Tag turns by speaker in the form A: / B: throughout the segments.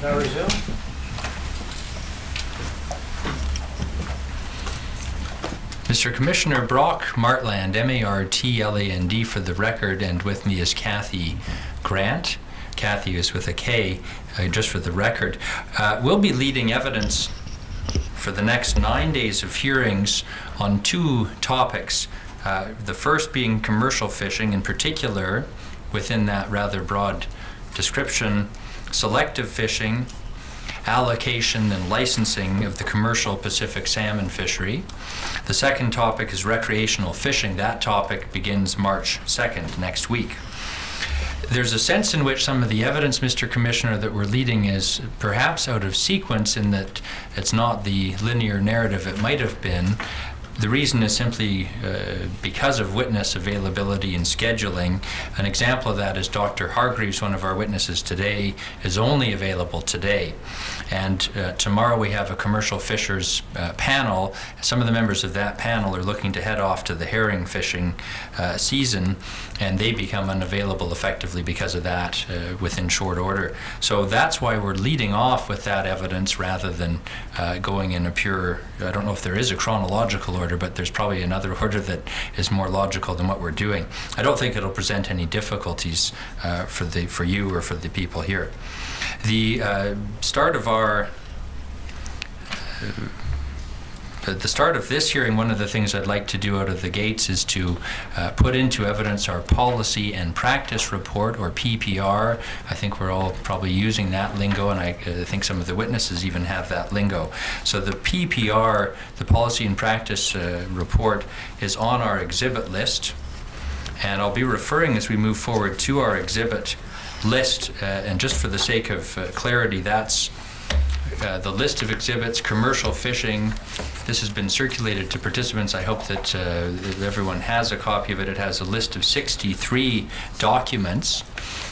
A: Now resume.
B: Mr. Commissioner Brock Martland, M-A-R-T-L-A-N-D for the record, and with me is Kathy Grant. Kathy is with a K, just for the record. We'll be leading evidence for the next 9 days of hearings on two topics. The first being commercial fishing, in particular, within that rather broad description, selective fishing, allocation and licensing of the commercial Pacific salmon fishery. The second topic is recreational fishing. That topic begins March 2nd, next week. There's a sense in which some of the evidence, Mr. Commissioner, that we're leading is perhaps out of sequence in that it's not the linear narrative it might have been. The reason is simply because of witness availability and scheduling. An example of that is Dr. Hargreaves, one of our witnesses today, is only available today. And tomorrow we have a commercial fishers panel. Some of the members of that panel are looking to head off to the herring fishing season, and they become unavailable effectively because of that within short order. So that's why we're leading off with that evidence rather than going in a pure, I don't know if there is a chronological order, but there's probably another order that is more logical than what we're doing. I don't think it'll present any difficulties for you or for the people here. The start of this hearing, one of the things I'd like to do out of the gates is to put into evidence our policy and practice report, or PPR. I think we're all probably using that lingo, and I think some of the witnesses even have that lingo. So the PPR, the policy and practice report, is on our exhibit list, and I'll be referring as we move forward to our exhibit list, and just for the sake of clarity, that's the list of exhibits, commercial fishing. This has been circulated to participants. I hope that everyone has a copy of it. It has a list of 63 documents.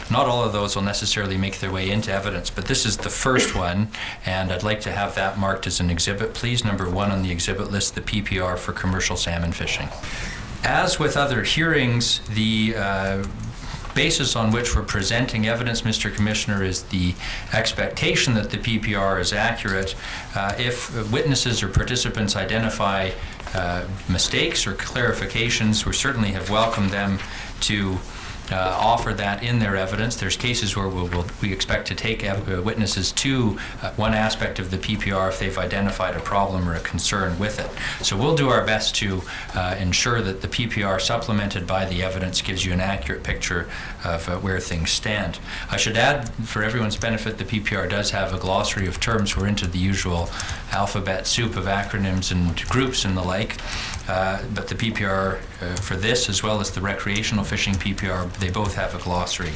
B: Not all of those will necessarily make their way into evidence, but this is the first one, and I'd like to have that marked as an exhibit, please. Number 1 on the exhibit list, the PPR for commercial salmon fishing. As with other hearings, the basis on which we're presenting evidence, Mr. Commissioner, is the expectation that the PPR is accurate. If witnesses or participants identify mistakes or clarifications, we certainly have welcomed them to offer that in their evidence. There's cases where we expect to take witnesses to one aspect of the PPR if they've identified a problem or a concern with it. So we'll do our best to ensure that the PPR supplemented by the evidence gives you an accurate picture of where things stand. I should add, for everyone's benefit, the PPR does have a glossary of terms. We're into the usual alphabet soup of acronyms and groups and the like, but the PPR for this, as well as the recreational fishing PPR, they both have a glossary.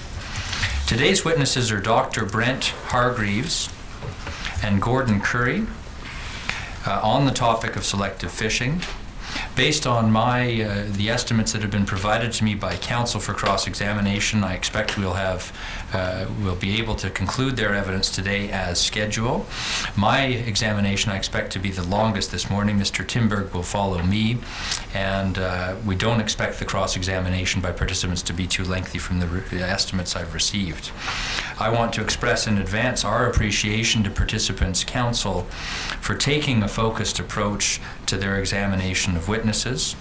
B: Today's witnesses are Dr. Brent Hargreaves and Gordon Curry on the topic of selective fishing. Based on the estimates that have been provided to me by counsel for cross-examination, I expect we'll be able to conclude their evidence today as scheduled. My examination I expect to be the longest this morning. Mr. Timberg will follow me, and we don't expect the cross-examination by participants to be too lengthy from the estimates I've received. I want to express in advance our appreciation to participants' counsel for taking a focused approach to their examination of witnesses.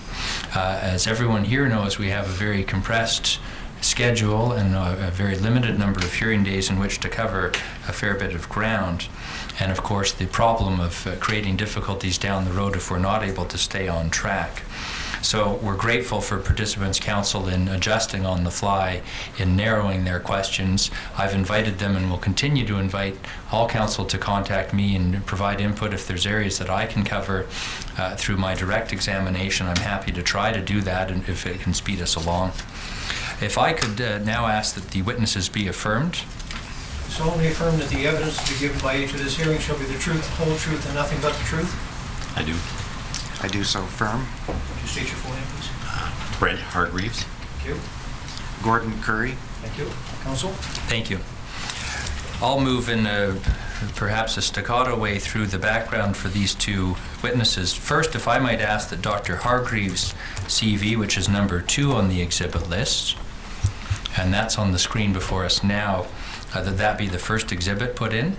B: As everyone here knows, we have a very compressed schedule and a very limited number of hearing days in which to cover a fair bit of ground. And of course, the problem of creating difficulties down the road if we're not able to stay on track. So we're grateful for participants' counsel in adjusting on the fly, in narrowing their questions. I've invited them and will continue to invite all counsel to contact me and provide input if there's areas that I can cover through my direct examination. I'm happy to try to do that, and if it can speed us along. If I could now ask that the witnesses be affirmed.
A: Solemnly affirm that the evidence to be given by each of this hearing shall be the truth, the whole truth, and nothing but the truth.
C: I do.
D: I do so affirm.
A: Would you state your full name, please?
C: Brent Hargreaves.
A: Thank you.
D: Gordon Curry.
A: Thank you. Counsel?
B: Thank you. I'll move in perhaps a staccato way through the background for these two witnesses. First, if I might ask that Dr. Hargreaves' CV, which is number 2 on the exhibit list, and that's on the screen before us now, that be the first exhibit put in.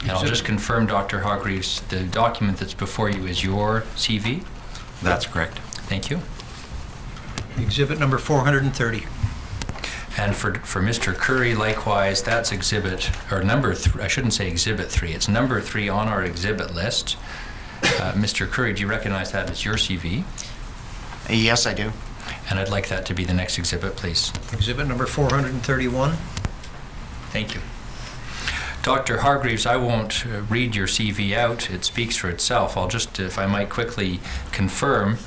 B: And I'll just confirm, Dr. Hargreaves, the document that's before you is your CV?
C: That's correct.
B: Thank you.
A: Exhibit number 430.
B: And for Mr. Curry, likewise, that's exhibit, or number 3, I shouldn't say exhibit 3, it's number 3 on our exhibit list. Mr. Curry, do you recognize that as your CV?
D: Yes, I do.
B: And I'd like that to be the next exhibit, please.
A: Exhibit number 431.
B: Thank you. Dr. Hargreaves, I won't read your CV out. It speaks for itself. I'll just, if I might quickly confirm,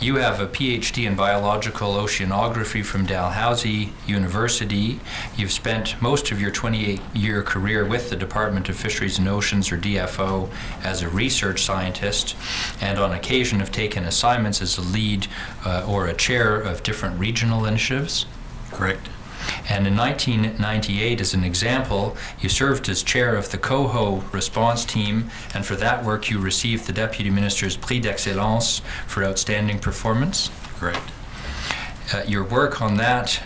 B: you have a PhD in biological oceanography from Dalhousie University. You've spent most of your 28-year career with the Department of Fisheries and Oceans, or DFO, as a research scientist, and on occasion have taken assignments as a lead or a chair of different regional initiatives.
C: Correct.
B: And in 1998, as an example, you served as chair of the Coho response team, and for that work you received the Deputy Minister's Prix d'Excellence for outstanding performance.
C: Correct.
B: Your work on that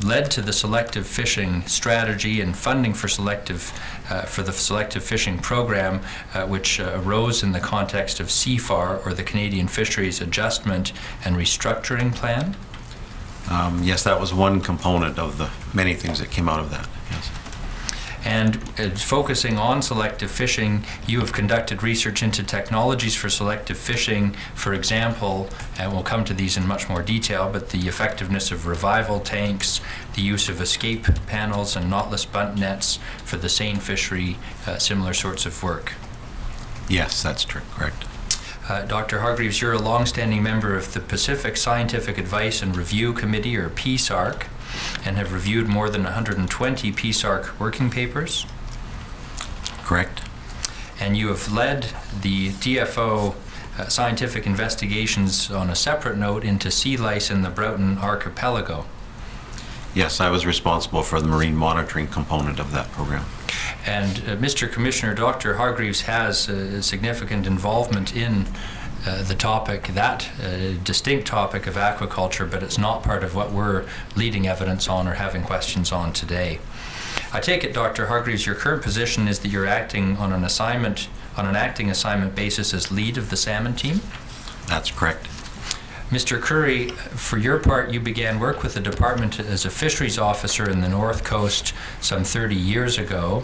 B: led to the selective fishing strategy and funding for the selective fishing program, which arose in the context of CFAR, or the Canadian Fisheries Adjustment and Restructuring Plan.
C: Yes, that was one component of the many things that came out of that. Yes.
B: And focusing on selective fishing, you have conducted research into technologies for selective fishing, for example, and we'll come to these in much more detail, but the effectiveness of revival tanks, the use of escape panels and knotless bunt nets for the seine fishery, similar sorts of work.
C: Yes, that's true. Correct.
B: Dr. Hargreaves, you're a long-standing member of the Pacific Scientific Advice and Review Committee, or PSARC, and have reviewed more than 120 PSARC working papers.
C: Correct.
B: And you have led the DFO scientific investigations on a separate note into sea lice in the Broughton Archipelago.
C: Yes, I was responsible for the marine monitoring component of that program.
B: And Mr. Commissioner, Dr. Hargreaves has a significant involvement in the topic, that distinct topic of aquaculture, but it's not part of what we're leading evidence on or having questions on today. I take it, Dr. Hargreaves, your current position is that you're acting on an acting assignment basis as lead of the salmon team?
C: That's correct.
B: Mr. Curry, for your part, you began work with the department as a fisheries officer in the North Coast some 30 years ago,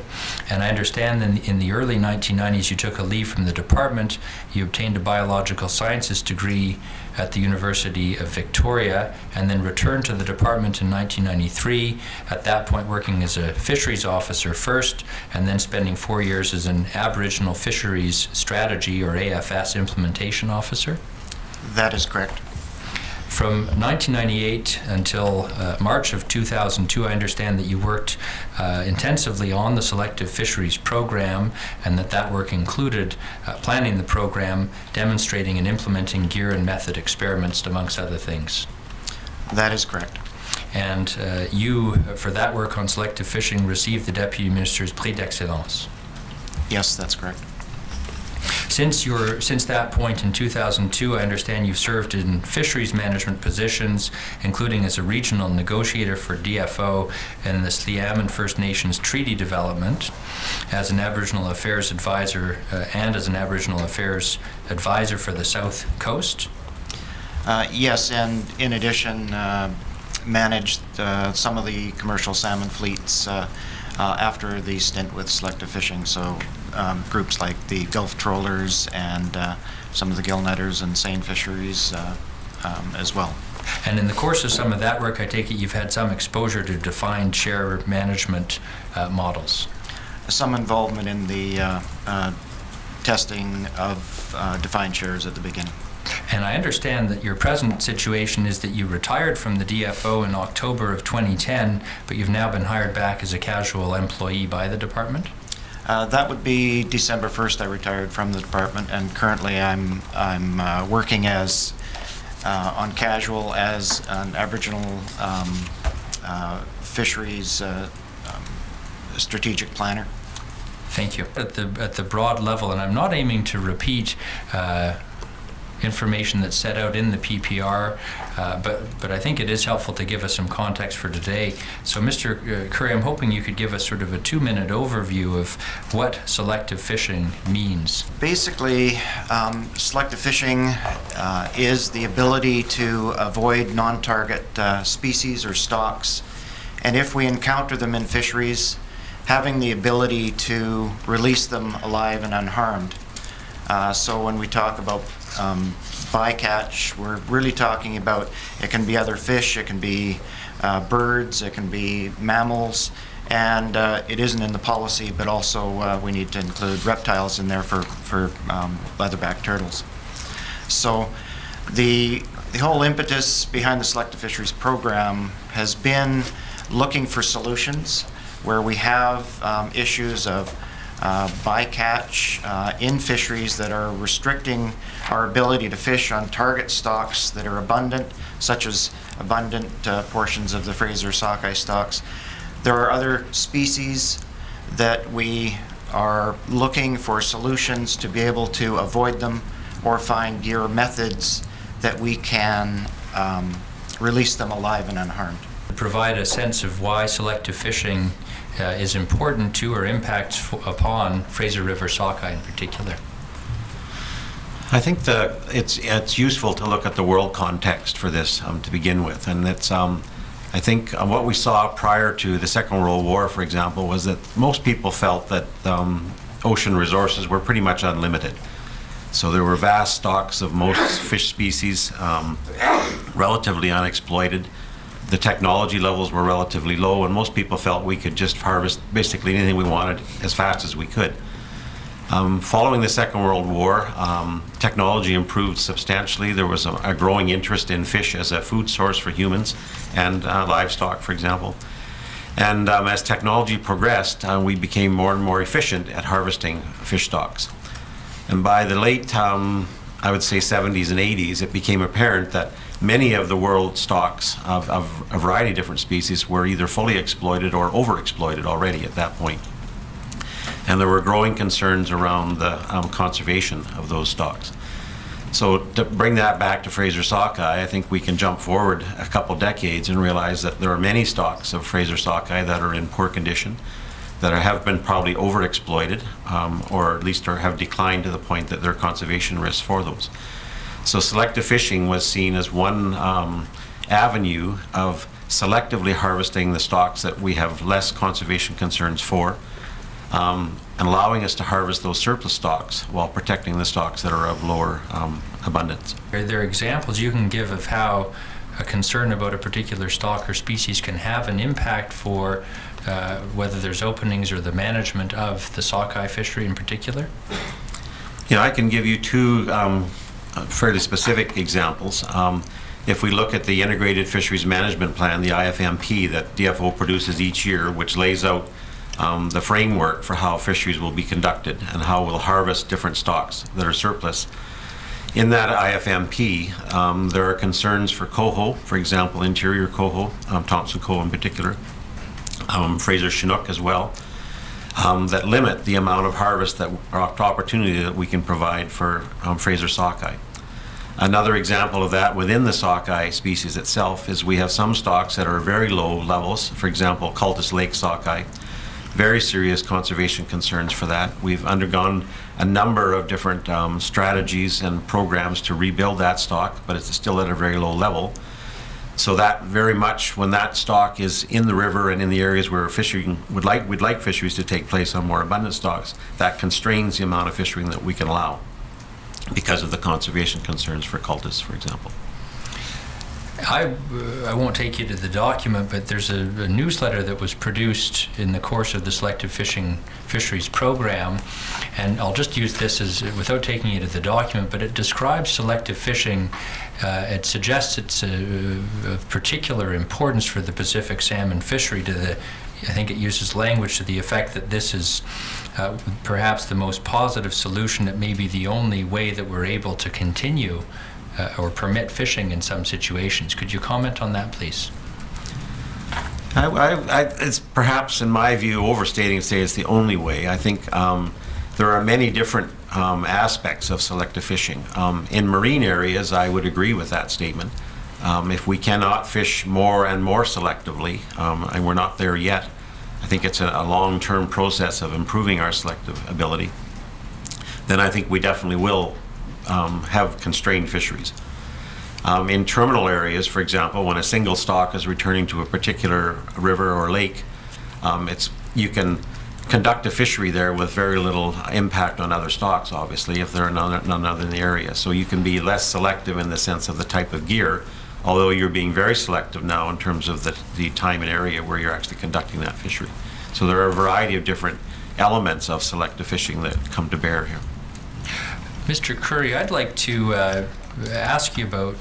B: and I understand in the early 1990s you took a leave from the department. You obtained a biological sciences degree at the University of Victoria, and then returned to the department in 1993, at that point working as a fisheries officer first, and then spending 4 years as an Aboriginal Fisheries Strategy, or AFS, implementation officer.
D: That is correct.
B: From 1998 until March of 2002, I understand that you worked intensively on the selective fisheries program, and that work included planning the program, demonstrating and implementing gear and method experiments, amongst other things.
D: That is correct.
B: And you, for that work on selective fishing, received the Deputy Minister's Prix d'Excellence.
D: Yes, that's correct.
B: Since that point in 2002, I understand you've served in fisheries management positions, including as a regional negotiator for DFO and the Sliammon First Nations treaty development, as an Aboriginal Affairs advisor and as an Aboriginal Affairs advisor for the South Coast.
D: Yes, and in addition, managed some of the commercial salmon fleets after the stint with selective fishing. So groups like the Gulf trawlers and some of the gill netters and seine fisheries as well.
B: And in the course of some of that work, I take it you've had some exposure to defined share management models.
D: Some involvement in the testing of defined shares at the beginning.
B: And I understand that your present situation is that you retired from the DFO in October of 2010, but you've now been hired back as a casual employee by the department?
D: That would be December 1st. I retired from the department, and currently I'm working as on casual as an Aboriginal fisheries strategic planner.
B: information that's set out in the PPR, but I think it is helpful to give us some context for today. So Mr. Curry, I'm hoping you could give us sort of a 2-minute overview of what selective fishing means.
D: Basically, selective fishing is the ability to avoid non-target species or stocks, and if we encounter them in fisheries, having the ability to release them alive and unharmed. So when we talk about bycatch, we're really talking about, it can be other fish, it can be birds, it can be mammals, and it isn't in the policy, but also we need to include reptiles in there for leatherback turtles. So the whole impetus behind the Selective Fisheries program has been looking for solutions where we have issues of bycatch in fisheries that are restricting our ability to fish on target stocks that are abundant, such as abundant portions of the Fraser sockeye stocks. There are other species that we are looking for solutions to be able to avoid them or find gear methods that we can release them alive and unharmed.
B: Provide a sense of why selective fishing is important to or impacts upon Fraser River sockeye in particular.
C: I think it's useful to look at the world context for this to begin with, and it's I think what we saw prior to the Second World War, for example, was that most people felt that ocean resources were pretty much unlimited. So there were vast stocks of most fish species, relatively unexploited. The technology levels were relatively low, and most people felt we could just harvest basically anything we wanted as fast as we could. Following the Second World War, technology improved substantially. There was a growing interest in fish as a food source for humans and livestock, for example. And as technology progressed, we became more and more efficient at harvesting fish stocks. And by the late, I would say 70s and 80s, it became apparent that many of the world stocks of a variety of different species were either fully exploited or overexploited already at that point. And there were growing concerns around the conservation of those stocks. So to bring that back to Fraser sockeye, I think we can jump forward a couple decades and realize that there are many stocks of Fraser sockeye that are in poor condition, that have been probably overexploited, or at least have declined to the point that there are conservation risks for those. So selective fishing was seen as one avenue of selectively harvesting the stocks that we have less conservation concerns for, and allowing us to harvest those surplus stocks while protecting the stocks that are of lower abundance.
B: Are there examples you can give of how a concern about a particular stock or species can have an impact for whether there's openings or the management of the sockeye fishery in particular?
C: You know, I can give you two fairly specific examples. If we look at the Integrated Fisheries Management Plan, the IFMP, that DFO produces each year, which lays out the framework for how fisheries will be conducted and how we'll harvest different stocks that are surplus. In that IFMP, there are concerns for coho, for example, interior coho, Thompson coho in particular, Fraser Chinook as well, that limit the amount of harvest that opportunity that we can provide for Fraser sockeye. Another example of that within the sockeye species itself is we have some stocks that are very low levels, for example, Cultus Lake sockeye. Very serious conservation concerns for that. We've undergone a number of different strategies and programs to rebuild that stock, but it's still at a very low level. So that very much, when that stock is in the river and in the areas where fishing we'd like fisheries to take place on more abundant stocks, that constrains the amount of fishing that we can allow because of the conservation concerns for cultus, for example.
B: I won't take you to the document, but there's a newsletter that was produced in the course of the Selective Fisheries program, and I'll just use this as, without taking you to the document, but it describes selective fishing. It suggests it's of particular importance for the Pacific salmon fishery I think it uses language to the effect that this is perhaps the most positive solution. It may be the only way that we're able to continue or permit fishing in some situations. Could you comment on that, please?
C: It's perhaps, in my view, overstating to say it's the only way. I think there are many different aspects of selective fishing. In marine areas, I would agree with that statement. If we cannot fish more and more selectively, and we're not there yet, I think it's a long-term process of improving our selective ability, then I think we definitely will have constrained fisheries. In terminal areas, for example, when a single stock is returning to a particular river or lake, you can conduct a fishery there with very little impact on other stocks, obviously, if there are none other in the area. So you can be less selective in the sense of the type of gear, although you're being very selective now in terms of the time and area where you're actually conducting that fishery. So there are a variety of different elements of selective fishing that come to bear here.
B: Mr. Curry, I'd like to ask you about,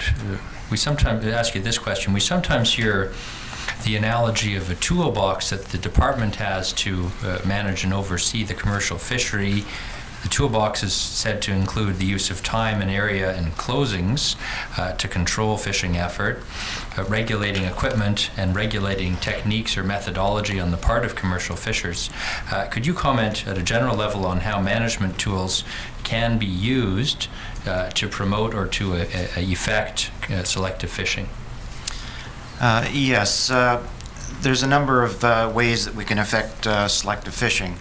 B: we sometimes ask you this question. We sometimes hear the analogy of a toolbox that the department has to manage and oversee the commercial fishery. The toolbox is said to include the use of time and area and closings to control fishing effort, regulating equipment, and regulating techniques or methodology on the part of commercial fishers. Could you comment at a general level on how management tools can be used to promote or to effect selective fishing?
D: Yes, there's a number of ways that we can affect selective fishing.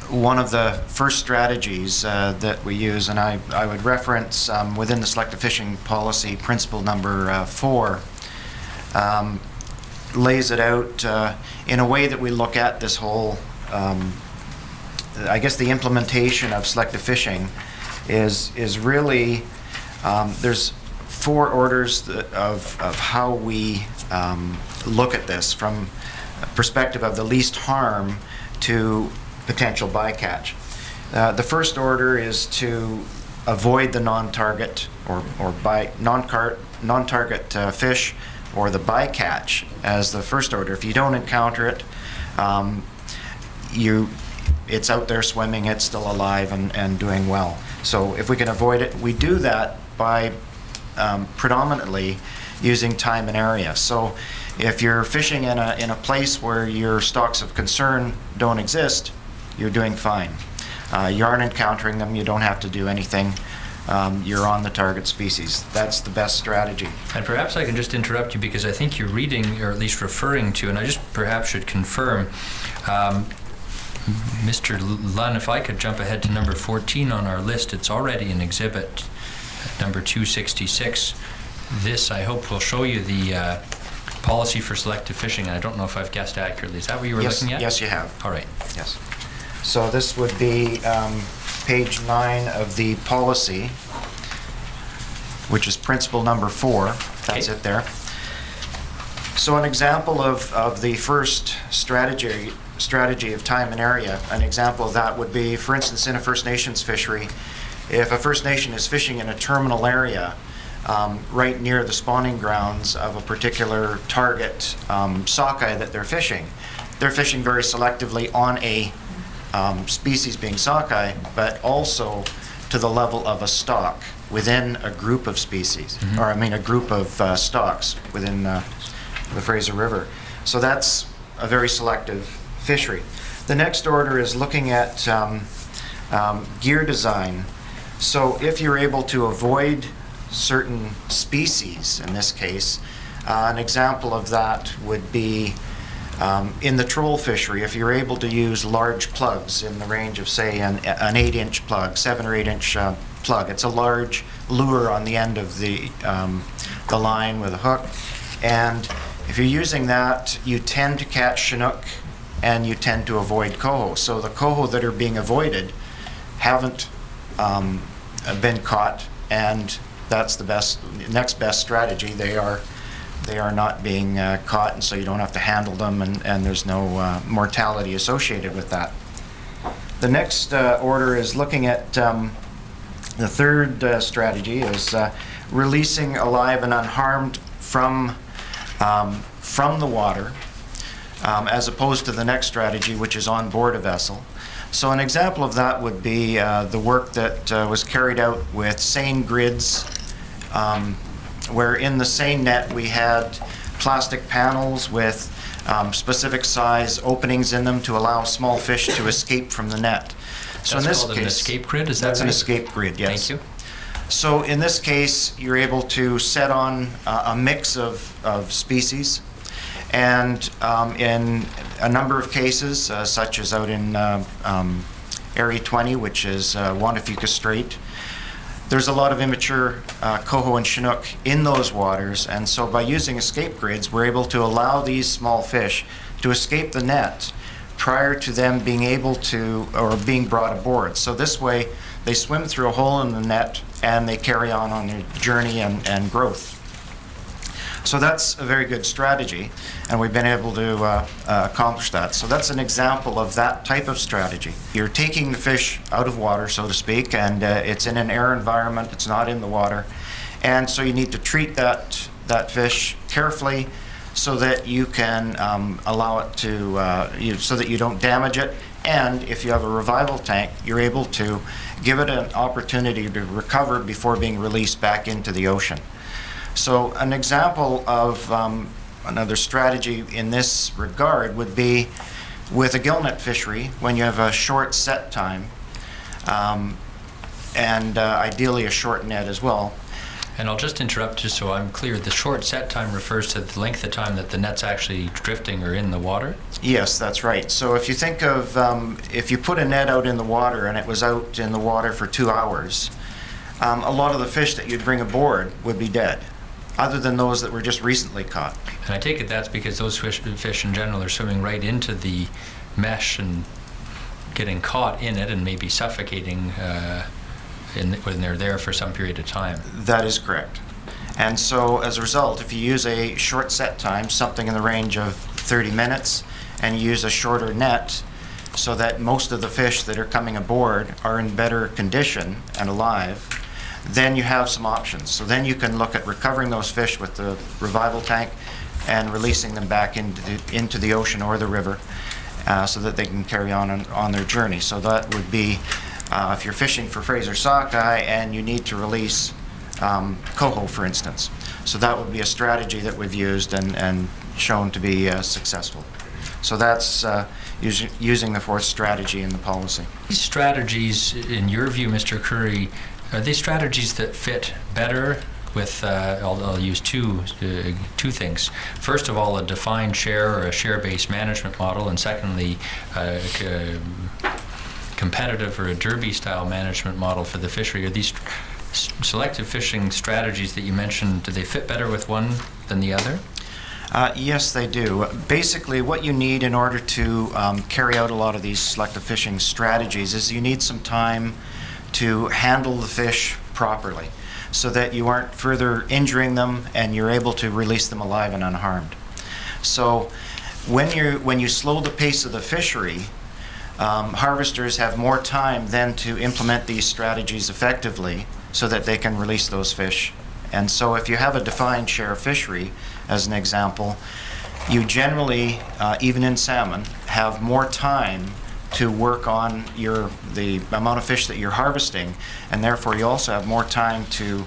D: One of the first strategies that we use, and I would reference within the selective fishing policy, principle number 4, lays it out in a way that we look at this whole, I guess the implementation of selective fishing is really, there's 4 orders of how we look at this from a perspective of the least harm to potential bycatch. The first order is to avoid the non-target or non-target fish or the bycatch as the first order. If you don't encounter it, it's out there swimming, it's still alive and doing well. So if we can avoid it, we do that by predominantly using time and area. So if you're fishing in a place where your stocks of concern don't exist, you're doing fine. You aren't encountering them, you don't have to do anything. You're on the target species. That's the best strategy.
B: And perhaps I can just interrupt you because I think you're reading, or at least referring to, and I just perhaps should confirm, Mr. Lunn, if I could jump ahead to number 14 on our list, it's already an exhibit, number 266. This, I hope, will show you the policy for selective fishing. I don't know if I've guessed accurately. Is that what you were looking at?
D: Yes, you have.
B: All right.
D: Yes. So this would be page 9 of the policy, which is principle number 4. That's
B: Okay.
D: it there. So an example of the first strategy of time and area, an example of that would be, for instance, in a First Nations fishery, if a First Nation is fishing in a terminal area right near the spawning grounds of a particular target sockeye that they're fishing very selectively on a species being sockeye, but also to the level of a stock within a group of species, or I mean a group of stocks within the Fraser River. So that's a very selective fishery. The next order is looking at gear design. So if you're able to avoid certain species, in this case, an example of that would be in the troll fishery, if you're able to use large plugs in the range of, say, an 8-inch plug, 7 or 8-inch plug. It's a large lure on the end of the line with a hook. And if you're using that, you tend to catch Chinook and you tend to avoid coho. So the coho that are being avoided haven't been caught, and that's the next best strategy. They are not being caught, and so you don't have to handle them, and there's no mortality associated with that. The next order is looking at the third strategy is releasing alive and unharmed from the water, as opposed to the next strategy, which is on board a vessel. So an example of that would be the work that was carried out with seine grids, where in the seine net we had plastic panels with specific size openings in them to allow small fish to escape from the net. So in
B: That's
D: this
B: called an
D: case,
B: escape grid, is that
D: that's an
B: right?
D: escape grid, yes.
B: Thank you.
D: So in this case, you're able to set on a mix of species. And in a number of cases, such as out in Area 20, which is Wandafuka Strait, there's a lot of immature coho and chinook in those waters. And so by using escape grids, we're able to allow these small fish to escape the net prior to them being able to, or being brought aboard. So this way, they swim through a hole in the net and they carry on their journey and growth. So that's a very good strategy, and we've been able to accomplish that. So that's an example of that type of strategy. You're taking the fish out of water, so to speak, and it's in an air environment, it's not in the water. And so you need to treat that fish carefully so that you can allow it to, so that you don't damage it. And if you have a revival tank, you're able to give it an opportunity to recover before being released back into the ocean. So an example of another strategy in this regard would be with a gillnet fishery, when you have a short set time, and ideally a short net as well.
B: And I'll just interrupt just so I'm clear. The short set time refers to the length of time that the net's actually drifting or in the water?
D: Yes, that's right. So if you think of, if you put a net out in the water and it was out in the water for 2 hours, a lot of the fish that you'd bring aboard would be dead, other than those that were just recently caught.
B: And I take it that's because those fish in general are swimming right into the mesh and getting caught in it and maybe suffocating when they're there for some period of time.
D: That is correct. And so as a result, if you use a short set time, something in the range of 30 minutes, and you use a shorter net so that most of the fish that are coming aboard are in better condition and alive, then you have some options. So then you can look at recovering those fish with the revival tank and releasing them back into the ocean or the river so that they can carry on their journey. So that would be if you're fishing for Fraser sockeye and you need to release coho, for instance. So that would be a strategy that we've used and shown to be successful. So that's using the fourth strategy in the policy.
B: These strategies, in your view, Mr. Curry, are they strategies that fit better with, I'll use two things. First of all, a defined share or a share-based management model, and secondly, competitive or a derby-style management model for the fishery. Are these selective fishing strategies that you mentioned, do they fit better with one than the other?
D: Yes, they do. Basically, what you need in order to carry out a lot of these selective fishing strategies is you need some time to handle the fish properly so that you aren't further injuring them and you're able to release them alive and unharmed. So when you slow the pace of the fishery, harvesters have more time then to implement these strategies effectively so that they can release those fish. And so if you have a defined share fishery, as an example, you generally, even in salmon, have more time to work on the amount of fish that you're harvesting, and therefore you also have more time to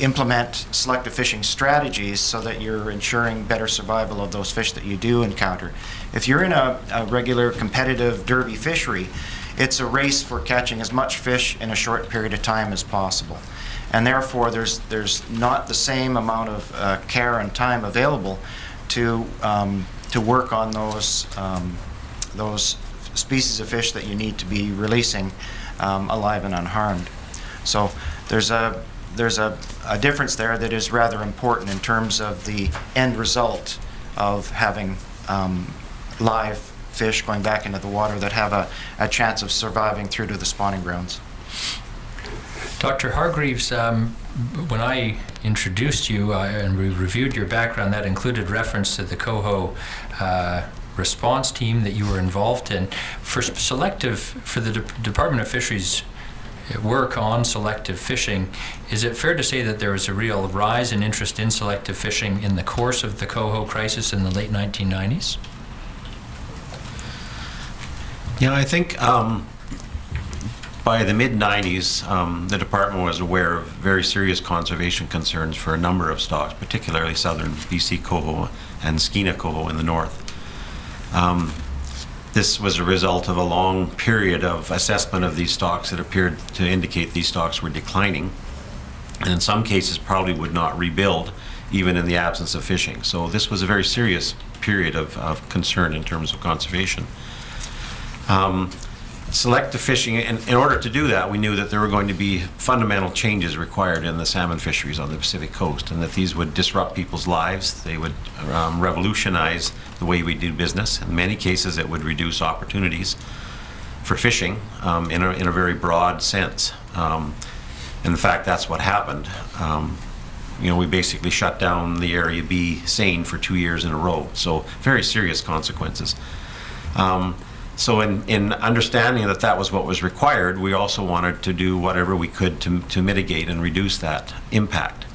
D: implement selective fishing strategies so that you're ensuring better survival of those fish that you do encounter. If you're in a regular competitive derby fishery, it's a race for catching as much fish in a short period of time as possible. And therefore there's not the same amount of care and time available to work on those species of fish that you need to be releasing alive and unharmed. So there's a difference there that is rather important in terms of the end result of having live fish going back into the water that have a chance of surviving through to the spawning grounds.
B: Dr. Hargreaves, when I introduced you and we reviewed your background, that included reference to the coho response team that you were involved in. For the Department of Fisheries work on selective fishing, is it fair to say that there was a real rise in interest in selective fishing in the course of the coho crisis in the late 1990s?
C: Yeah, I think by the mid-90s, the department was aware of very serious conservation concerns for a number of stocks, particularly southern BC coho and Skeena coho in the north. this was a result of a long period of assessment of these stocks that appeared to indicate these stocks were declining, and in some cases probably would not rebuild even in the absence of fishing. So this was a very serious period of concern in terms of conservation. Selective fishing, in order to do that, we knew that there were going to be fundamental changes required in the salmon fisheries on the Pacific coast, and that these would disrupt people's lives. They would revolutionize the way we do business. In many cases, it would reduce opportunities for fishing in a very broad sense. In fact, that's what happened. We basically shut down the Area B seine for 2 years in a row, so very serious consequences. So in understanding that that was what was required, we also wanted to do whatever we could to mitigate and reduce that impact.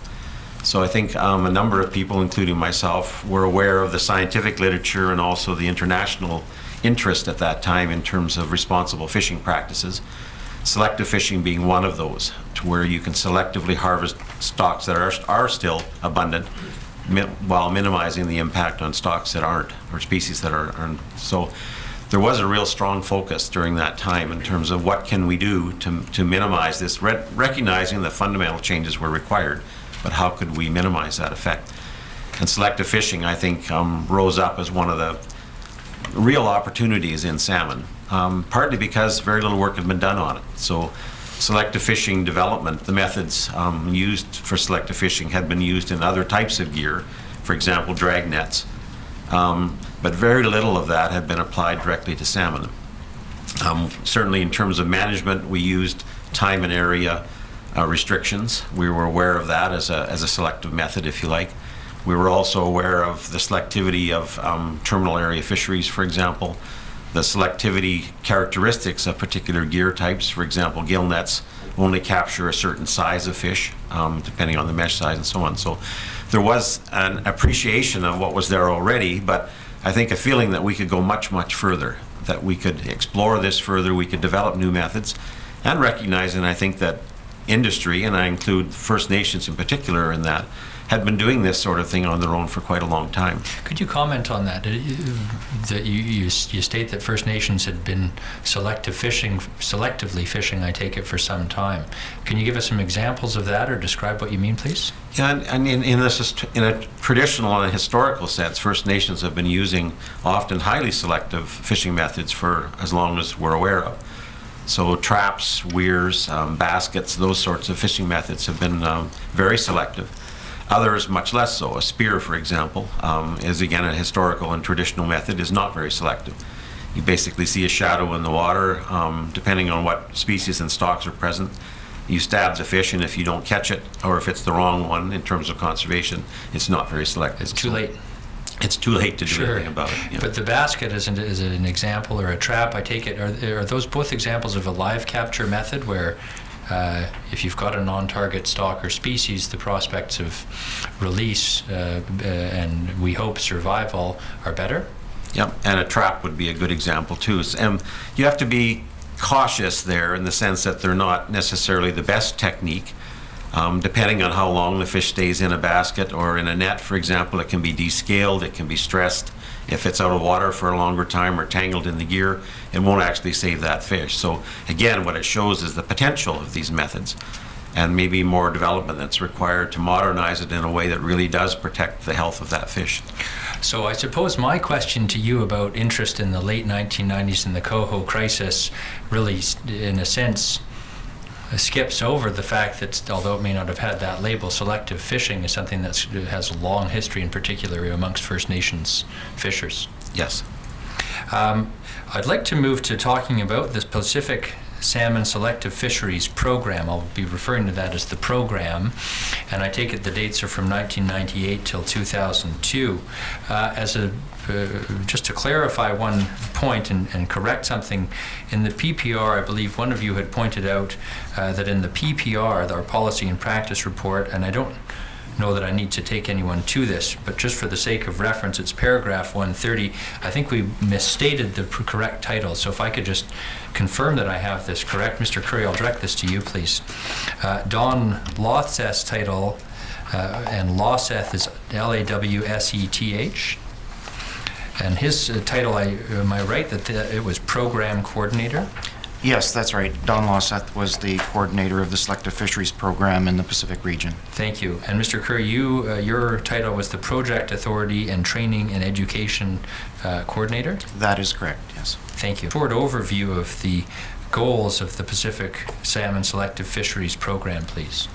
C: So I think a number of people, including myself, were aware of the scientific literature and also the international interest at that time in terms of responsible fishing practices. Selective fishing being one of those, to where you can selectively harvest stocks that are still abundant while minimizing the impact on stocks that aren't, or species that aren't. So there was a real strong focus during that time in terms of what can we do to minimize this, recognizing that fundamental changes were required, but how could we minimize that effect? And selective fishing, I think, rose up as one of the real opportunities in salmon, partly because very little work had been done on it. So selective fishing development, the methods used for selective fishing had been used in other types of gear, for example, drag nets. But very little of that had been applied directly to salmon. Certainly in terms of management, we used time and area restrictions. We were aware of that as a selective method, if you like. We were also aware of the selectivity of terminal area fisheries, for example, the selectivity characteristics of particular gear types. For example, gill nets only capture a certain size of fish, depending on the mesh size and so on. So there was an appreciation of what was there already, but I think a feeling that we could go much, much further, that we could explore this further, we could develop new methods, and recognizing, I think, that industry, and I include First Nations in particular in that, had been doing this sort of thing on their own for quite a long time.
B: Could you comment on that? That you state that First Nations had been selectively fishing, I take it, for some time. Can you give us some examples of that or describe what you mean, please?
C: Yeah, and in a traditional and historical sense, First Nations have been using often highly selective fishing methods for as long as we're aware of. So traps, weirs, baskets, those sorts of fishing methods have been very selective. Others much less so. A spear, for example, is again a historical and traditional method, is not very selective. You basically see a shadow in the water, depending on what species and stocks are present. You stab the fish, and if you don't catch it, or if it's the wrong one in terms of conservation, it's not very selective.
B: It's too late.
C: It's too late to do anything about it. Yeah.
B: But the basket is an example, or a trap, I take it. Are those both examples of a live capture method where if you've got a non-target stock or species, the prospects of release and we hope survival are better?
C: Yep, and a trap would be a good example too. You have to be cautious there in the sense that they're not necessarily the best technique. Depending on how long the fish stays in a basket or in a net, for example, it can be descaled, it can be stressed. If it's out of water for a longer time or tangled in the gear, it won't actually save that fish. So again, what it shows is the potential of these methods, and maybe more development that's required to modernize it in a way that really does protect the health of that fish.
B: So I suppose my question to you about interest in the late 1990s and the coho crisis really, in a sense, skips over the fact that, although it may not have had that label, selective fishing is something that has a long history, in particular amongst First Nations fishers.
C: Yes.
B: I'd like to move to talking about this Pacific Salmon Selective Fisheries Program. I'll be referring to that as the program, and I take it the dates are from 1998 till 2002. Just to clarify one point and correct something, in the PPR, I believe one of you had pointed out that in the PPR, our policy and practice report, and I don't know that I need to take anyone to this, but just for the sake of reference, it's paragraph 130. I think we misstated the correct title, so if I could just confirm that I have this correct. Mr. Curry, I'll direct this to you, please. Don Lawseth's title, and Lawseth is Lawseth, And his title, am I right, that it was Program Coordinator?
D: Yes, that's right. Don Lawseth was the coordinator of the Selective Fisheries Program in the Pacific region.
B: Thank you. And Mr. Curry, your title was the Project Authority and Training and Education Coordinator?
D: That is correct, yes.
B: Thank you. Short overview of the goals of the Pacific Salmon Selective Fisheries Program, please.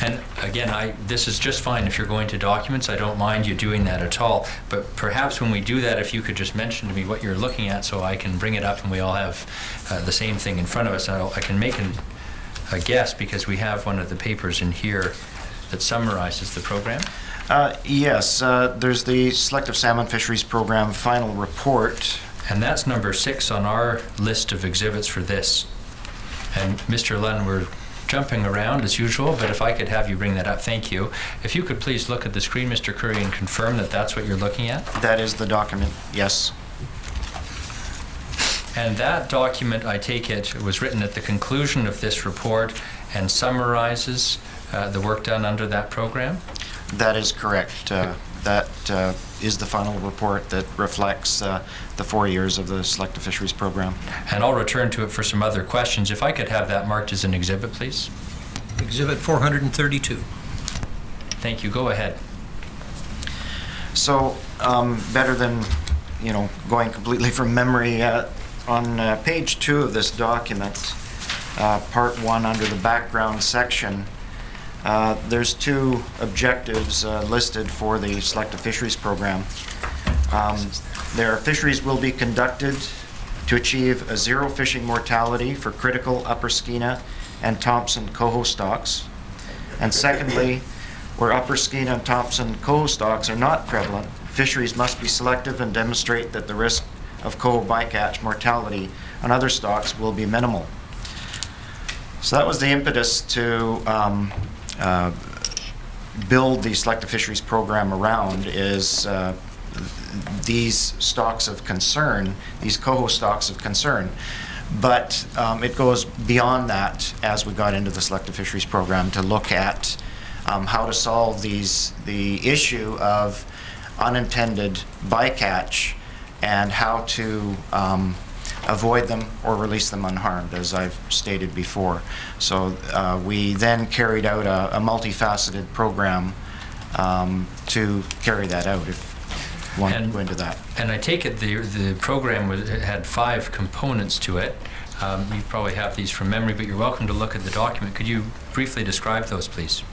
B: And again, this is just fine if you're going to documents. I don't mind you doing that at all. But perhaps when we do that, if you could just mention to me what you're looking at so I can bring it up and we all have the same thing in front of us. I can make a guess because we have one of the papers in here that summarizes the program.
D: Yes, there's the Selective Salmon Fisheries Program final report.
B: And that's number 6 on our list of exhibits for this. And Mr. Lunn, we're jumping around as usual, but if I could have you bring that up, thank you. If you could please look at the screen, Mr. Curry, and confirm that that's what you're looking at.
D: That is the document, yes.
B: And that document, I take it, was written at the conclusion of this report and summarizes the work done under that program?
D: That is correct. That is the final report that reflects the 4 years of the Selective Fisheries Program.
B: And I'll return to it for some other questions. If I could have that marked as an exhibit, please.
A: Exhibit 432.
B: Thank you. Go ahead.
D: So, better than, going completely from memory, on page 2 of this document, part 1 under the background section, there's 2 objectives listed for the Selective Fisheries Program. Their fisheries will be conducted to achieve a 0 fishing mortality for critical upper Skeena and Thompson coho stocks. And secondly, where upper Skeena and Thompson coho stocks are not prevalent, fisheries must be selective and demonstrate that the risk of coho bycatch mortality on other stocks will be minimal. So that was the impetus to build the Selective Fisheries Program around, is these stocks of concern, these coho stocks of concern. But it goes beyond that as we got into the Selective Fisheries Program to look at how to solve the issue of unintended bycatch and how to avoid them or release them unharmed, as I've stated before. So we then carried out a multifaceted program to carry that out, if you want to go into that.
B: And I take it the program had 5 components to it. You probably have these from memory, but you're welcome to look at the document. Could you briefly describe those, please?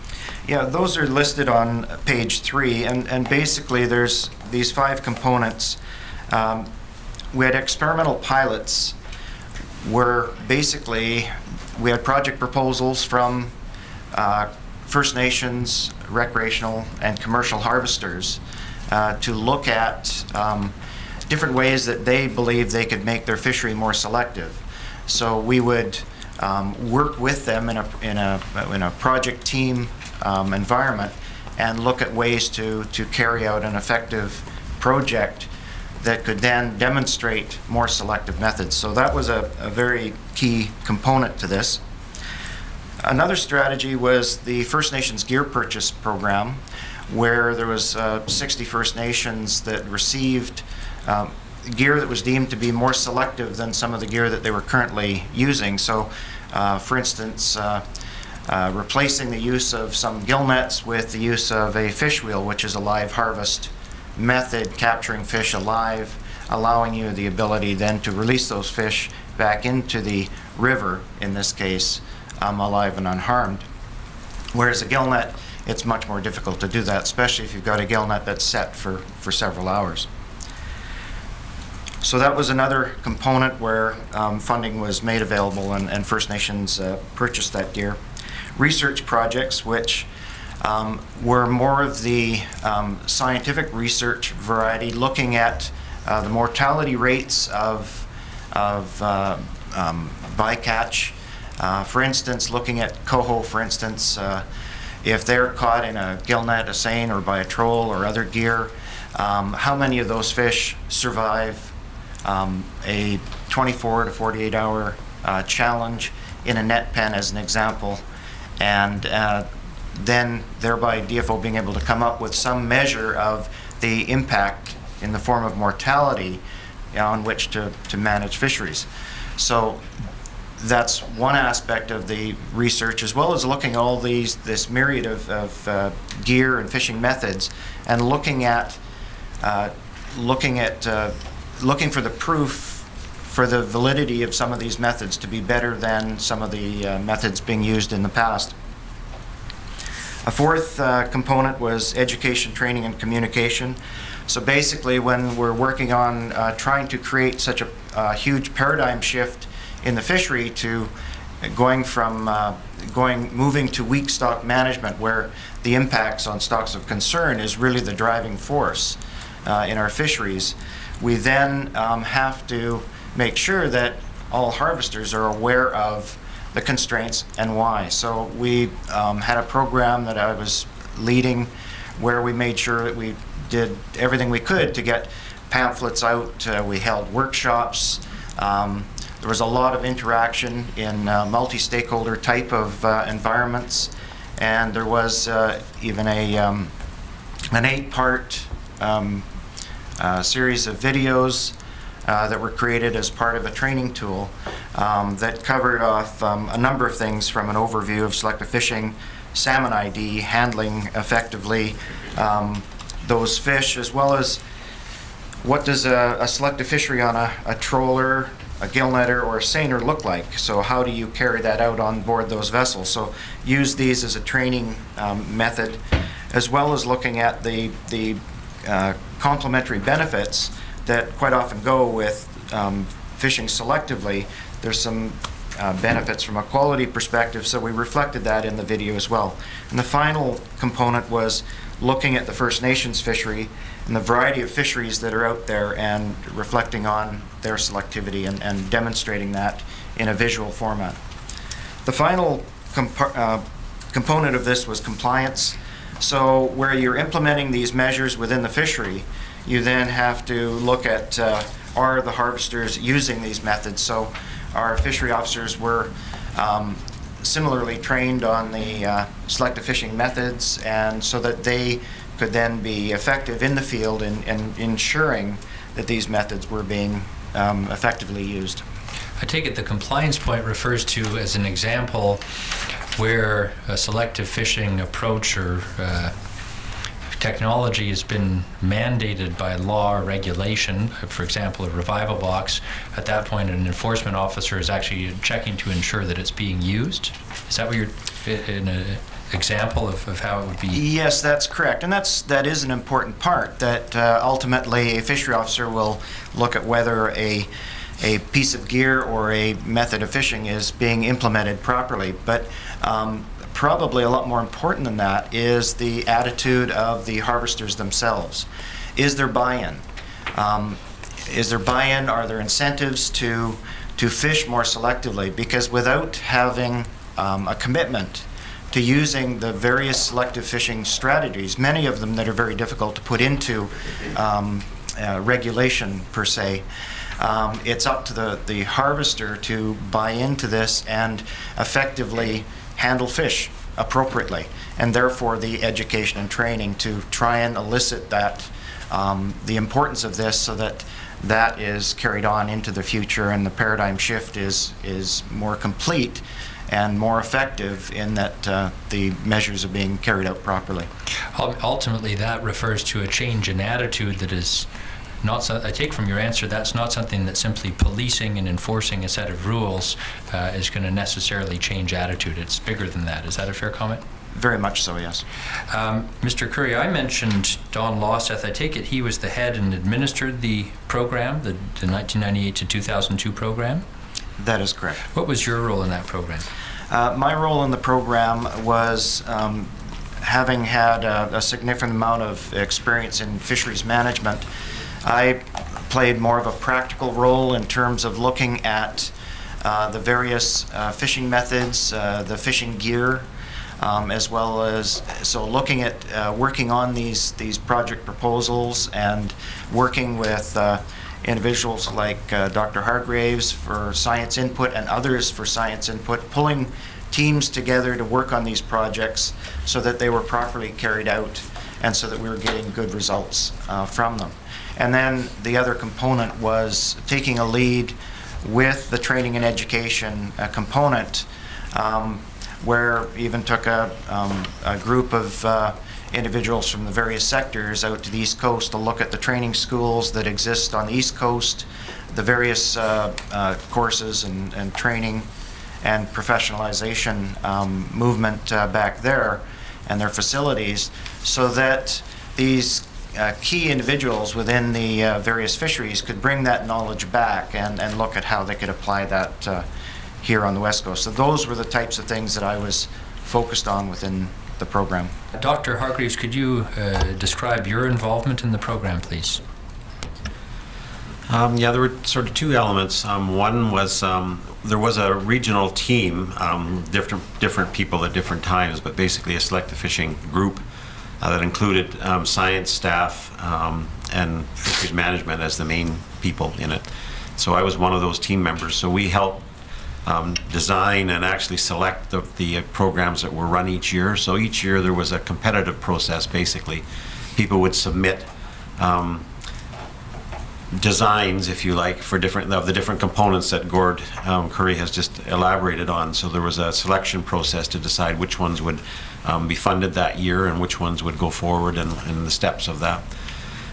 D: Yeah, those are listed on page 3, and basically there's these 5 components. We had experimental pilots where basically we had project proposals from First Nations, recreational, and commercial harvesters to look at different ways that they believed they could make their fishery more selective. So we would work with them in a project team environment and look at ways to carry out an effective project that could then demonstrate more selective methods. So that was a very key component to this. Another strategy was the First Nations gear purchase program, where there was 60 First Nations that received gear that was deemed to be more selective than some of the gear that they were currently using. So, for instance, replacing the use of some gill nets with the use of a fish wheel, which is a live harvest method, capturing fish alive, allowing you the ability then to release those fish back into the river, in this case, alive and unharmed. Whereas a gill net, it's much more difficult to do that, especially if you've got a gill net that's set for several hours. So that was another component where funding was made available and First Nations purchased that gear. Research projects, which were more of the scientific research variety, looking at the mortality rates of bycatch. For instance, looking at coho, for instance, if they're caught in a gill net, a seine, or by a troll or other gear, how many of those fish survive a 24 to 48 hour challenge in a net pen, as an example, and then thereby DFO being able to come up with some measure of the impact in the form of mortality on which to manage fisheries. So that's one aspect of the research, as well as looking at all this myriad of gear and fishing methods, and looking for the proof for the validity of some of these methods to be better than some of the methods being used in the past. A fourth component was education, training, and communication. So basically, when we're working on trying to create such a huge paradigm shift in the fishery to moving to weak stock management, where the impacts on stocks of concern is really the driving force in our fisheries, we then have to make sure that all harvesters are aware of the constraints and why. So we had a program that I was leading where we made sure that we did everything we could to get pamphlets out. We held workshops. There was a lot of interaction in multi-stakeholder type of environments, and there was even an 8-part series of videos that were created as part of a training tool that covered off a number of things, from an overview of selective fishing, salmon ID, handling effectively those fish, as well as what does a selective fishery on a trawler, a gill netter, or a seiner look like. So how do you carry that out on board those vessels? So use these as a training method, as well as looking at the complementary benefits that quite often go with fishing selectively. There's some benefits from a quality perspective, so we reflected that in the video as well. And the final component was looking at the First Nations fishery and the variety of fisheries that are out there, and reflecting on their selectivity and demonstrating that in a visual format. The final component of this was compliance. So where you're implementing these measures within the fishery, you then have to look at are the harvesters using these methods. So our fishery officers were similarly trained on the selective fishing methods, and so that they could then be effective in the field in ensuring that these methods were being effectively used.
B: I take it the compliance point refers to, as an example, where a selective fishing approach or technology has been mandated by law or regulation. For example, a revival box, at that point an enforcement officer is actually checking to ensure that it's being used. Is that what you're, in an example of how it would be?
D: Yes, that's correct, and that is an important part, that ultimately a fishery officer will look at whether a piece of gear or a method of fishing is being implemented properly. But probably a lot more important than that is the attitude of the harvesters themselves. Is there buy-in? Is there buy-in? Are there incentives to fish more selectively? Because without having a commitment to using the various selective fishing strategies, many of them that are very difficult to put into regulation per se, it's up to the harvester to buy into this and effectively handle fish appropriately, and therefore the education and training to try and elicit that the importance of this, so that that is carried on into the future, and the paradigm shift is more complete and more effective in that the measures are being carried out properly.
B: Ultimately, that refers to a change in attitude that is not, I take from your answer, that's not something that simply policing and enforcing a set of rules is going to necessarily change attitude. It's bigger than that. Is that a fair comment?
D: Very much so, yes.
B: Mr. Curry, I mentioned Don Lawseth. I take it he was the head and administered the program, the 1998 to 2002 program?
D: That is correct.
B: What was your role in that program?
D: My role in the program was, having had a significant amount of experience in fisheries management, I played more of a practical role in terms of looking at the various fishing methods, the fishing gear, as well as looking at working on these project proposals, and working with individuals like Dr. Hargraves for science input and others for science input, pulling teams together to work on these projects so that they were properly carried out and so that we were getting good results from them. And then the other component was taking a lead with the training and education component, where even took a group of individuals from the various sectors out to the East Coast to look at the training schools that exist on the East Coast, the various courses and training and professionalization movement back there and their facilities, so that these key individuals within the various fisheries could bring that knowledge back and look at how they could apply that here on the West Coast. So those were the types of things that I was focused on within the program.
B: Dr. Hargreaves, could you describe your involvement in the program, please?
C: Yeah, there were sort of two elements. One was there was a regional team, different people at different times, but basically a selective fishing group that included science staff and fisheries management as the main people in it. So I was one of those team members. So we helped design and actually select the programs that were run each year. So each year there was a competitive process, basically. People would submit designs, if you like, for the different components that Gord Curry has just elaborated on. So there was a selection process to decide which ones would be funded that year and which ones would go forward and the steps of that.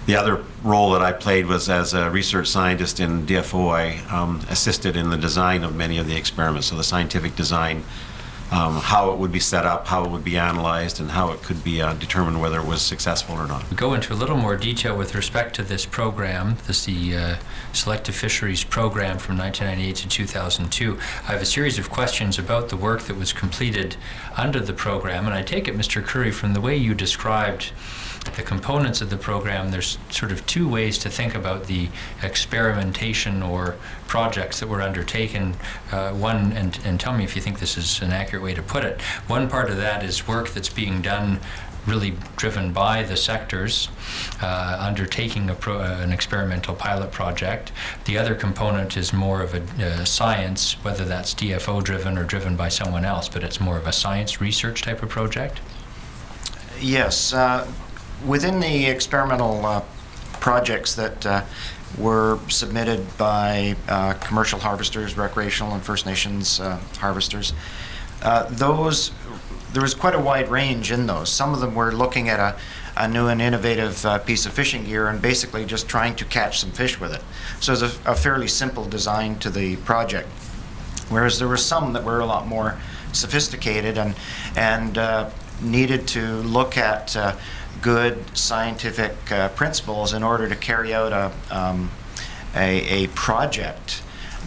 C: The other role that I played was as a research scientist in DFO. I assisted in the design of many of the experiments, so the scientific design, how it would be set up, how it would be analyzed, and how it could be determined whether it was successful or not.
B: We go into a little more detail with respect to this program. This is the Selective Fisheries Program from 1998 to 2002. I have a series of questions about the work that was completed under the program, and I take it, Mr. Curry, from the way you described the components of the program, there's sort of two ways to think about the experimentation or projects that were undertaken. One, and tell me if you think this is an accurate way to put it, one part of that is work that's being done really driven by the sectors undertaking an experimental pilot project. The other component is more of a science, whether that's DFO driven or driven by someone else, but it's more of a science research type of project?
D: Yes. Within the experimental projects that were submitted by commercial harvesters, recreational and First Nations harvesters, there was quite a wide range in those. Some of them were looking at a new and innovative piece of fishing gear and basically just trying to catch some fish with it. So it was a fairly simple design to the project. Whereas there were some that were a lot more sophisticated and needed to look at good scientific principles in order to carry out a project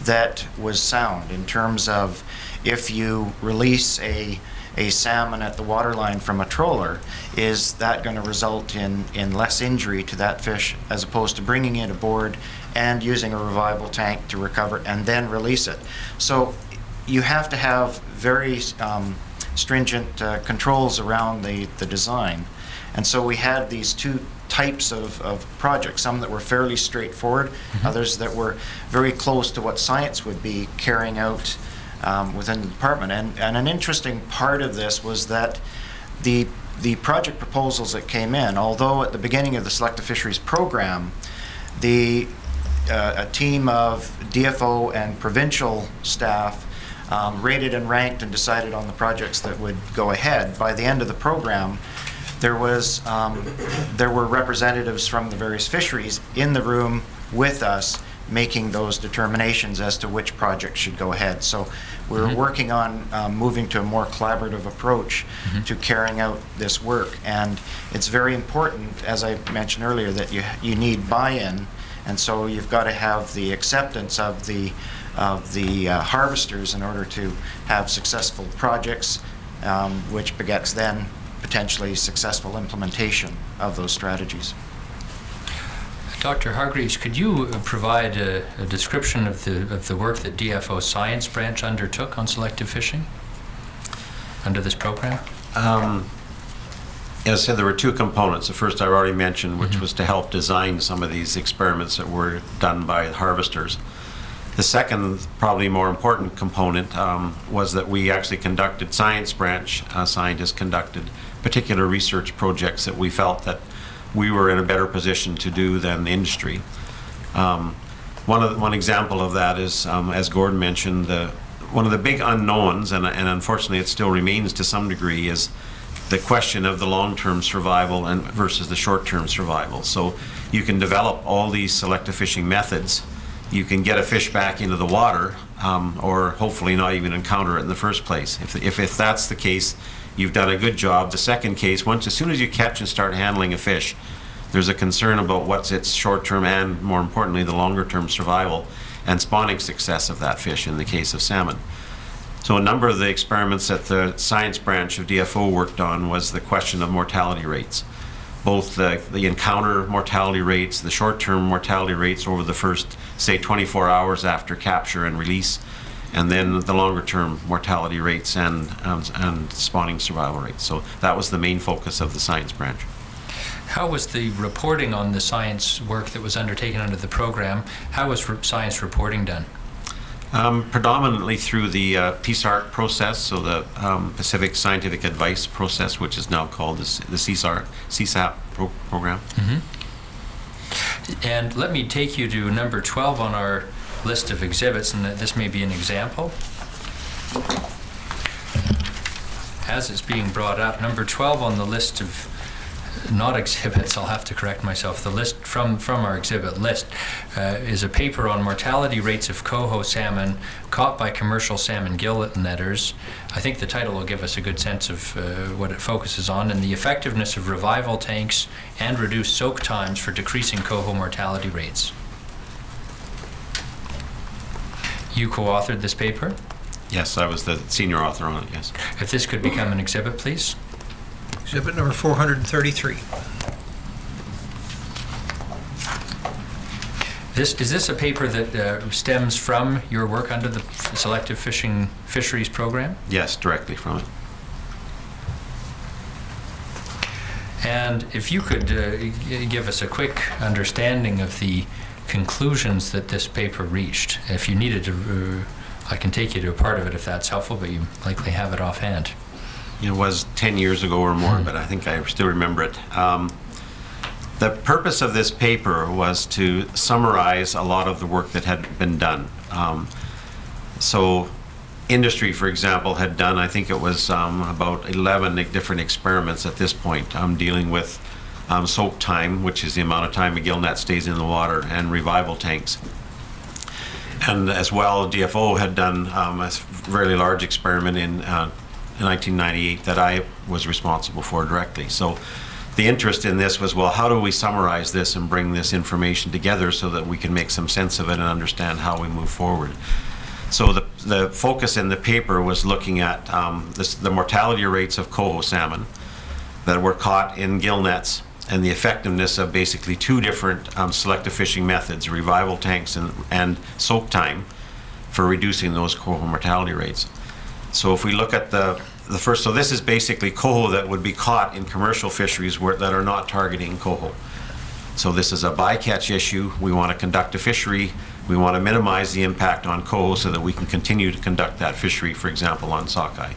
D: that was sound in terms of, if you release a salmon at the waterline from a trawler, is that going to result in less injury to that fish as opposed to bringing it aboard and using a revival tank to recover and then release it. So you have to have very stringent controls around the design. And so we had these two types of projects, some that were fairly straightforward, others that were very close to what science would be carrying out within the department. And an interesting part of this was that the project proposals that came in, although at the beginning of the Selective Fisheries Program, a team of DFO and provincial staff rated and ranked and decided on the projects that would go ahead. By the end of the program, there were representatives from the various fisheries in the room with us making those determinations as to which project should go ahead. So we're working on moving to a more collaborative approach to carrying out this work. And it's very important, as I mentioned earlier, that you need buy-in. And so you've got to have the acceptance of the harvesters in order to have successful projects, which begets then potentially successful implementation of those strategies.
B: Dr. Hargreaves, could you provide a description of the work that DFO Science Branch undertook on selective fishing under this program?
C: As I said, there were two components. The first I already mentioned, which was to help design some of these experiments that were done by harvesters. The second, probably more important component was that we actually conducted, science branch scientists conducted particular research projects that we felt that we were in a better position to do than the industry. One example of that is, as Gordon mentioned, one of the big unknowns, and unfortunately it still remains to some degree, is the question of the long-term survival versus the short-term survival. So you can develop all these selective fishing methods. You can get a fish back into the water, or hopefully not even encounter it in the first place. If that's the case, you've done a good job. The second case, as soon as you catch and start handling a fish, there's a concern about what's its short-term and, more importantly, the longer-term survival and spawning success of that fish in the case of salmon. So a number of the experiments that the science branch of DFO worked on was the question of mortality rates. Both the encounter mortality rates, the short-term mortality rates over the first, say, 24 hours after capture and release, and then the longer-term mortality rates and spawning survival rates. So that was the main focus of the science branch.
B: How was the reporting on the science work that was undertaken under the program? How was science reporting done?
C: Predominantly through the PSARC process, so the Pacific Scientific Advice process, which is now called the CSAP program.
B: Mm-hmm. And let me take you to number 12 on our list of exhibits, and this may be an example. As it's being brought up, number 12 on the list of not exhibits, I'll have to correct myself, the list from our exhibit list is a paper on mortality rates of coho salmon caught by commercial salmon gill netters. I think the title will give us a good sense of what it focuses on, and the effectiveness of revival tanks and reduced soak times for decreasing coho mortality rates. You co-authored this paper?
C: Yes, I was the senior author on it, yes.
B: If this could become an exhibit, please.
A: Exhibit number 433.
B: Is this a paper that stems from your work under the selective fisheries program?
C: Yes, directly from it.
B: And if you could give us a quick understanding of the conclusions that this paper reached. If you needed to, I can take you to a part of it if that's helpful, but you likely have it offhand.
C: It was 10 years ago or more, but I think I still remember it. The purpose of this paper was to summarize a lot of the work that had been done. So industry, for example, had done, I think it was about 11 different experiments at this point, dealing with soak time, which is the amount of time a gill net stays in the water, and revival tanks. And as well, DFO had done a very large experiment in 1998 that I was responsible for directly. So the interest in this was, well, how do we summarize this and bring this information together so that we can make some sense of it and understand how we move forward? So the focus in the paper was looking at the mortality rates of coho salmon that were caught in gill nets and the effectiveness of basically two different selective fishing methods, revival tanks and soak time, for reducing those coho mortality rates. So if we look at the first, so this is basically coho that would be caught in commercial fisheries that are not targeting coho. So this is a bycatch issue. We want to conduct a fishery. We want to minimize the impact on coho so that we can continue to conduct that fishery, for example, on sockeye.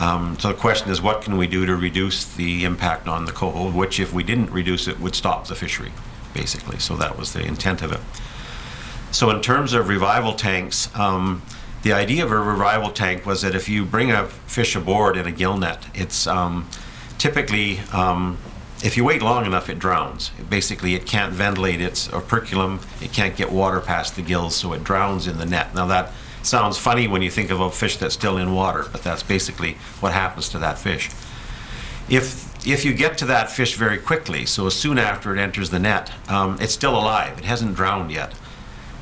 C: So the question is, what can we do to reduce the impact on the coho, which if we didn't reduce it would stop the fishery, basically. So that was the intent of it. So in terms of revival tanks, the idea of a revival tank was that if you bring a fish aboard in a gill net, it's typically, if you wait long enough, it drowns. Basically, it can't ventilate its operculum, it can't get water past the gills, so it drowns in the net. Now that sounds funny when you think of a fish that's still in water, but that's basically what happens to that fish. If you get to that fish very quickly, so as soon after it enters the net, it's still alive, it hasn't drowned yet.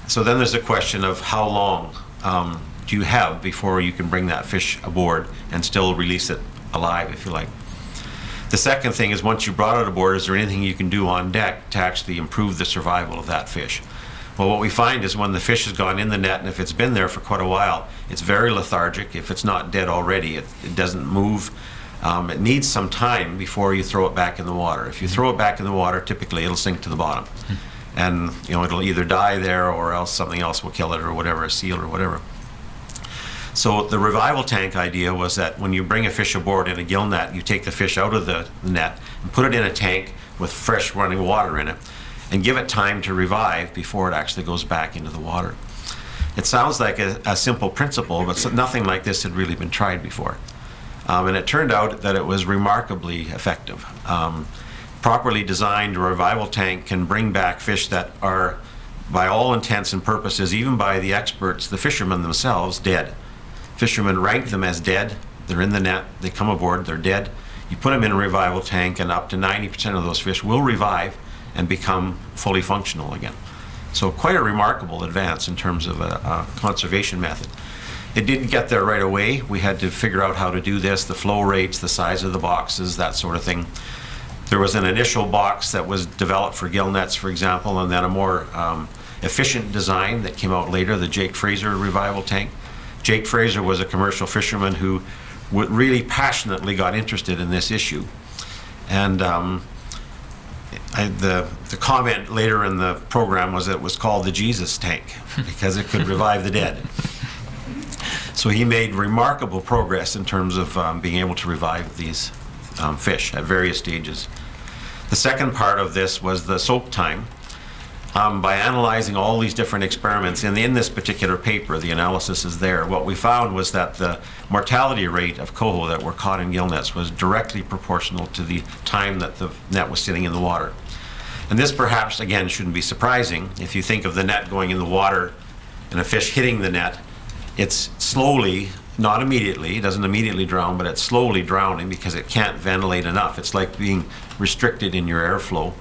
C: So then there's a question of how long do you have before you can bring that fish aboard and still release it alive, if you like. The second thing is, once you brought it aboard, is there anything you can do on deck to actually improve the survival of that fish? Well, what we find is when the fish has gone in the net, and if it's been there for quite a while, it's very lethargic. If it's not dead already, it doesn't move. It needs some time before you throw it back in the water. If you throw it back in the water, typically it'll sink to the bottom. and it'll either die there or else something else will kill it or whatever, a seal or whatever. So the revival tank idea was that when you bring a fish aboard in a gill net, you take the fish out of the net and put it in a tank with fresh running water in it and give it time to revive before it actually goes back into the water. It sounds like a simple principle, but nothing like this had really been tried before. And it turned out that it was remarkably effective. Properly designed, a revival tank can bring back fish that are, by all intents and purposes, even by the experts, the fishermen themselves, dead. Fishermen rank them as dead. They're in the net, they come aboard, they're dead. You put them in a revival tank and up to 90% of those fish will revive and become fully functional again. So quite a remarkable advance in terms of a conservation method. It didn't get there right away. We had to figure out how to do this, the flow rates, the size of the boxes, that sort of thing. There was an initial box that was developed for gill nets, for example, and then a more efficient design that came out later, the Jake Fraser revival tank. Jake Fraser was a commercial fisherman who really passionately got interested in this issue. And the comment later in the program was that it was called the Jesus tank because it could revive the dead. So he made remarkable progress in terms of being able to revive these fish at various stages. The second part of this was the soak time. By analyzing all these different experiments, and in this particular paper, the analysis is there, what we found was that the mortality rate of coho that were caught in gill nets was directly proportional to the time that the net was sitting in the water. And this perhaps, again, shouldn't be surprising. If you think of the net going in the water and a fish hitting the net, it's slowly, not immediately, it doesn't immediately drown, but it's slowly drowning because it can't ventilate enough. It's like being restricted in your airflow.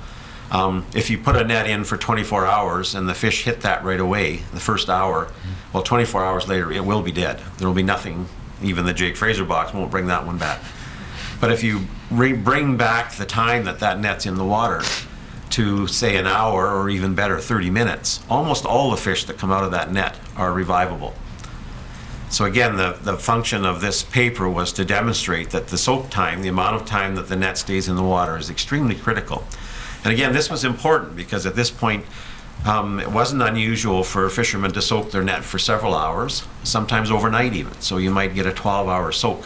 C: If you put a net in for 24 hours and the fish hit that right away, the first hour, well, 24 hours later, it will be dead. There will be nothing, even the Jake Fraser box won't bring that one back. But if you bring back the time that that net's in the water to, say, an hour or even better, 30 minutes, almost all the fish that come out of that net are revivable. So again, the function of this paper was to demonstrate that the soak time, the amount of time that the net stays in the water, is extremely critical. And again, this was important because at this point, it wasn't unusual for fishermen to soak their net for several hours, sometimes overnight even. So you might get a 12-hour soak.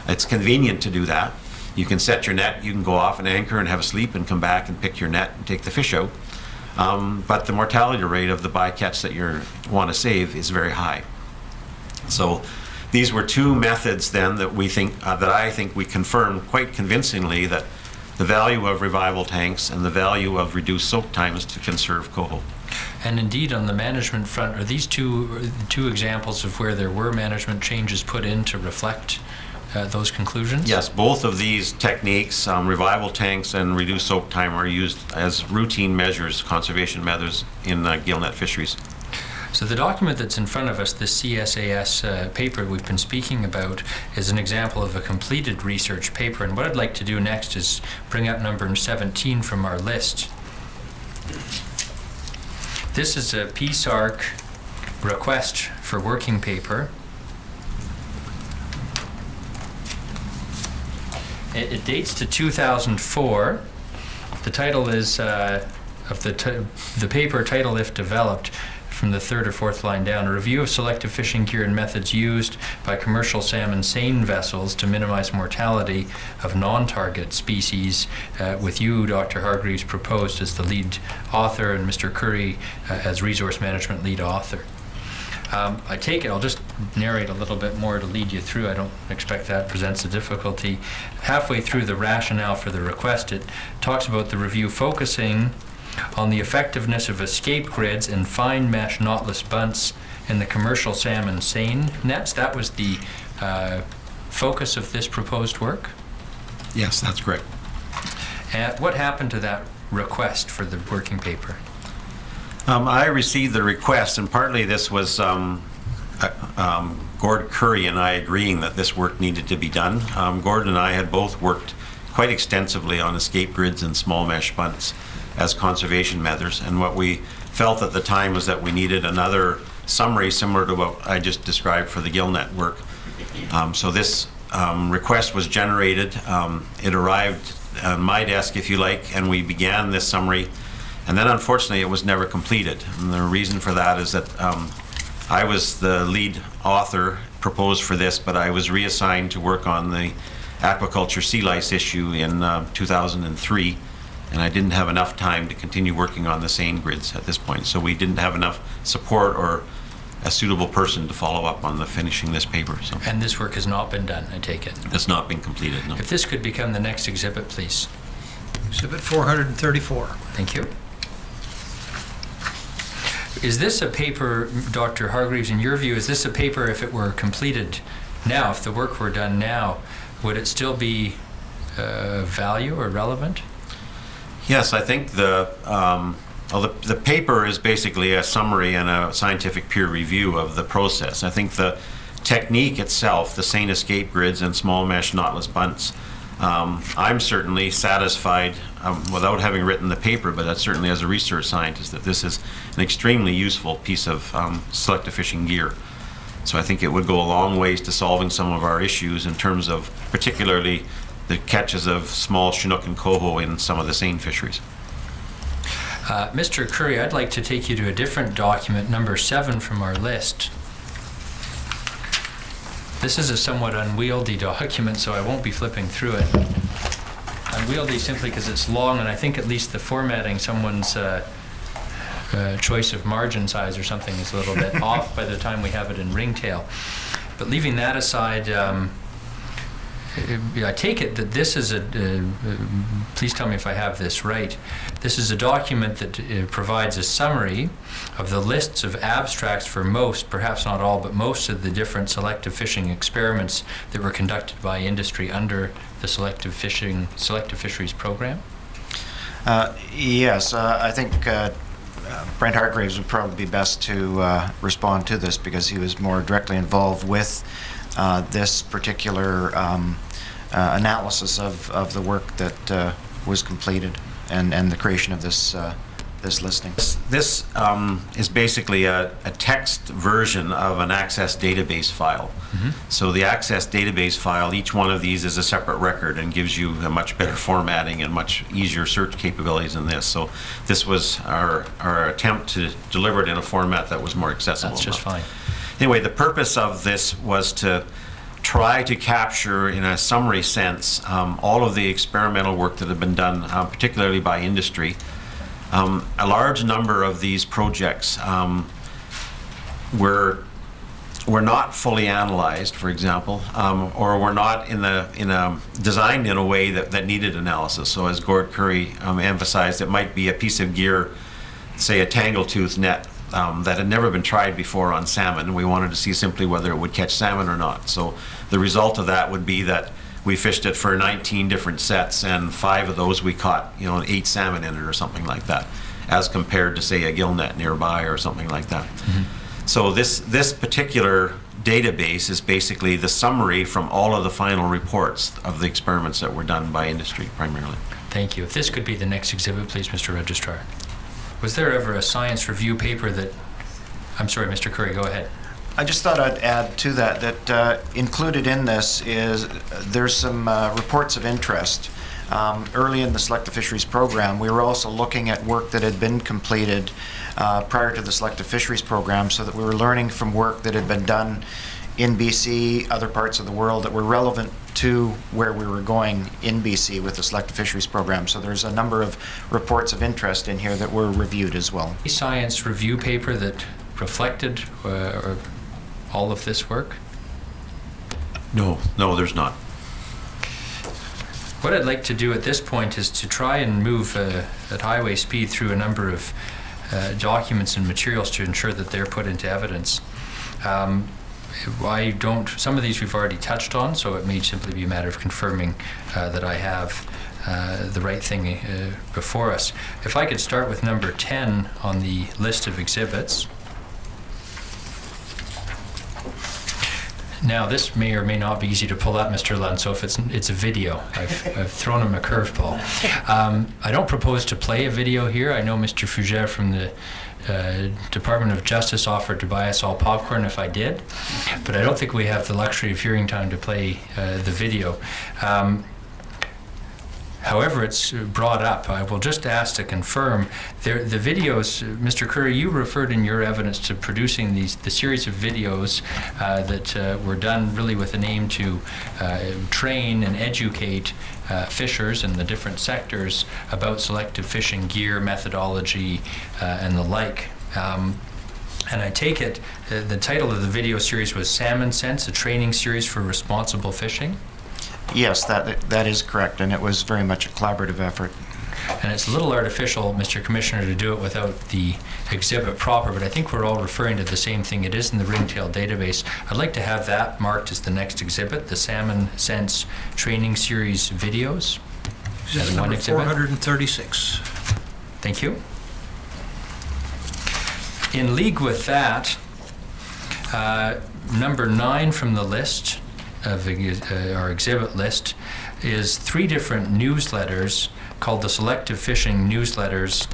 C: It's convenient to do that. You can set your net, you can go off and anchor and have a sleep and come back and pick your net and take the fish out. But the mortality rate of the bycatch that you want to save is very high. So these were two methods then that we think, that I think we confirmed quite convincingly that the value of revival tanks and the value of reduced soak time is to conserve coho.
B: And indeed, on the management front, are these two examples of where there were management changes put in to reflect those conclusions?
C: Yes, both of these techniques, revival tanks and reduced soak time, are used as routine measures, conservation measures in gill net fisheries.
B: So the document that's in front of us, the CSAS paper we've been speaking about, is an example of a completed research paper. And what I'd like to do next is bring up number 17 from our list. This is a PSARC request for working paper. It dates to 2004. The title is, of the paper title, if developed, from the third or fourth line down, a review of selective fishing gear and methods used by commercial salmon seine vessels to minimize mortality of non-target species, with you, Dr. Hargreaves, proposed as the lead author and Mr. Curry as resource management lead author. I take it, I'll just narrate a little bit more to lead you through. I don't expect that presents a difficulty. Halfway through the rationale for the request, it talks about the review focusing on the effectiveness of escape grids and fine mesh knotless bunts in the commercial salmon seine nets. That was the focus of this proposed work?
C: Yes, that's correct.
B: What happened to that request for the working paper?
C: I received the request, and partly this was Gord Curry and I agreeing that this work needed to be done. Gord and I had both worked quite extensively on escape grids and small mesh bunts as conservation measures, and what we felt at the time was that we needed another summary similar to what I just described for the gill net work. So this request was generated. It arrived on my desk, if you like, and we began this summary. And then unfortunately it was never completed. And the reason for that is that I was the lead author proposed for this, but I was reassigned to work on the aquaculture sea lice issue in 2003, and I didn't have enough time to continue working on the seine grids at this point. So we didn't have enough support or a suitable person to follow up on the finishing this paper. So.
B: And this work has not been done, I take it?
C: It's not been completed, no.
B: If this could become the next exhibit, please.
A: Exhibit 434.
B: Thank you. Is this a paper, Dr. Hargreaves, in your view, is this a paper, if it were completed now, if the work were done now, would it still be value or relevant?
C: Yes, I think the paper is basically a summary and a scientific peer review of the process. I think the technique itself, the seine escape grids and small mesh knotless bunts, I'm certainly satisfied without having written the paper, but that's certainly as a research scientist, that this is an extremely useful piece of selective fishing gear. So I think it would go a long ways to solving some of our issues in terms of particularly the catches of small Chinook and coho in some of the seine fisheries.
B: Mr. Curry, I'd like to take you to a different document, number 7 from our list. This is a somewhat unwieldy document, so I won't be flipping through it. Unwieldy simply because it's long, and I think at least the formatting, someone's choice of margin size or something is a little bit off by the time we have it in ringtail. But leaving that aside, I take it that this is please tell me if I have this right, this is a document that provides a summary of the lists of abstracts for most, perhaps not all, but most of the different selective fishing experiments that were conducted by industry under the selective fisheries program?
D: Yes, I think Brent Hargreaves would probably be best to respond to this because he was more directly involved with this particular analysis of the work that was completed and the creation of this listing.
C: This is basically a text version of an Access database file. Mm-hmm. So the Access database file, each one of these is a separate record and gives you a much better formatting and much easier search capabilities than this. So this was our attempt to deliver it in a format that was more accessible.
B: That's just fine.
C: Anyway, the purpose of this was to try to capture, in a summary sense, all of the experimental work that had been done, particularly by industry. A large number of these projects were not fully analyzed, for example, or were not designed in a way that needed analysis. So as Gord Curry emphasized, it might be a piece of gear, say a tangle-tooth net, that had never been tried before on salmon, and we wanted to see simply whether it would catch salmon or not. So the result of that would be that we fished it for 19 different sets, and 5 of those we caught, 8 salmon in it or something like that, as compared to, say, a gill net nearby or something like that. Mm-hmm. So this particular database is basically the summary from all of the final reports of the experiments that were done by industry primarily.
B: Thank you. If this could be the next exhibit, please, Mr. Registrar. Was there ever a science review paper that, I'm sorry, Mr. Curry, go ahead.
D: I just thought I'd add to that included in this is there's some reports of interest. Early in the Selective Fisheries program, we were also looking at work that had been completed prior to the Selective Fisheries program, so that we were learning from work that had been done in BC, other parts of the world that were relevant to where we were going in BC with the Selective Fisheries program. So there's a number of reports of interest in here that were reviewed as well.
B: A science review paper that reflected all of this work?
C: No, there's not.
B: What I'd like to do at this point is to try and move at highway speed through a number of documents and materials to ensure that they're put into evidence. Some of these we've already touched on, so it may simply be a matter of confirming that I have the right thing before us. If I could start with number 10 on the list of exhibits. Now, this may or may not be easy to pull up, Mr. Lund, so if it's a video, I've thrown him a curveball. I don't propose to play a video here. I know Mr. Fougere from the Department of Justice offered to buy us all popcorn if I did, but I don't think we have the luxury of hearing time to play the video. However, it's brought up. I will just ask to confirm the videos. Mr. Curry, you referred in your evidence to producing the series of videos that were done really with an aim to train and educate fishers in the different sectors about selective fishing gear, methodology, and the like. And I take it the title of the video series was Salmon Sense, a training series for responsible fishing?
D: Yes, that is correct, and it was very much a collaborative effort.
B: And it's a little artificial, Mr. Commissioner, to do it without the exhibit proper, but I think we're all referring to the same thing. It is in the ringtail database. I'd like to have that marked as the next exhibit, the Salmon Sense Training Series videos.
A: Exhibit number 436.
B: Thank you. In league with that, number 9 from the list of our exhibit list is 3 different newsletters called the Selective Fishing Newsletters,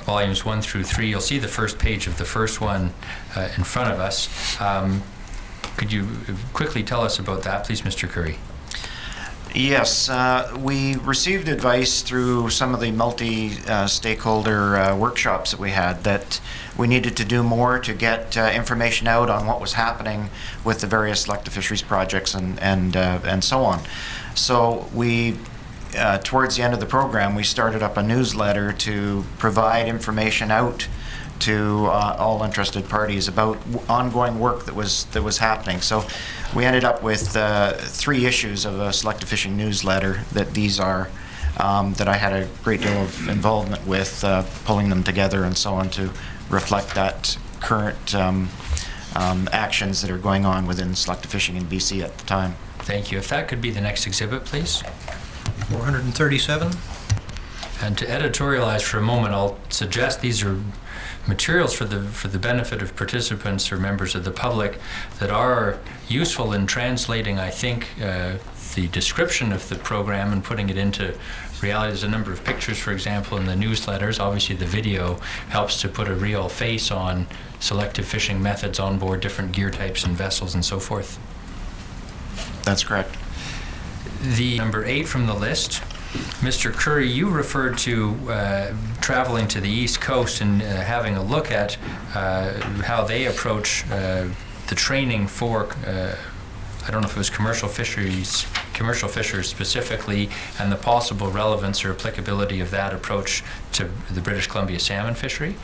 B: volumes 1 through 3. You'll see the first page of the first one in front of us. Could you quickly tell us about that, please, Mr. Curry?
D: Yes, we received advice through some of the multi-stakeholder workshops that we had that we needed to do more to get information out on what was happening with the various selective fisheries projects and so on. So we, towards the end of the program, we started up a newsletter to provide information out to all interested parties about ongoing work that was happening. So we ended up with 3 issues of a selective fishing newsletter that these are that I had a great deal of involvement with pulling them together and so on to reflect that current actions that are going on within selective fishing in BC at the time.
B: Thank you. If that could be the next exhibit, please.
A: 437.
B: And to editorialize for a moment, I'll suggest these are materials for the benefit of participants or members of the public that are useful in translating, I think, the description of the program and putting it into reality. There's a number of pictures, for example, in the newsletters. Obviously, the video helps to put a real face on selective fishing methods on board different gear types and vessels and so forth.
D: That's correct.
B: The number 8 from the list, Mr. Curry, you referred to traveling to the East Coast and having a look at how they approach the training for, I don't know if it was commercial fishers specifically, and the possible relevance or applicability of that approach to the British Columbia salmon fishery?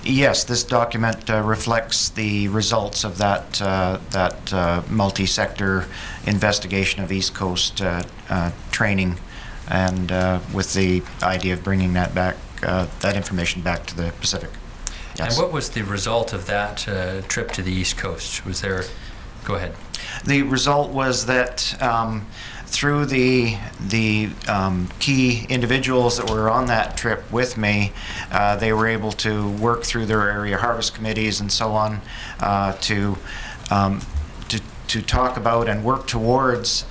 D: Yes, this document reflects the results of that multi-sector investigation of East Coast training, and with the idea of bringing that back, that information back to the Pacific. Yes.
B: And what was the result of that trip to the East Coast? Was there? Go ahead.
D: The result was that through the key individuals that were on that trip with me, they were able to work through their area harvest committees and so on to talk about and work towards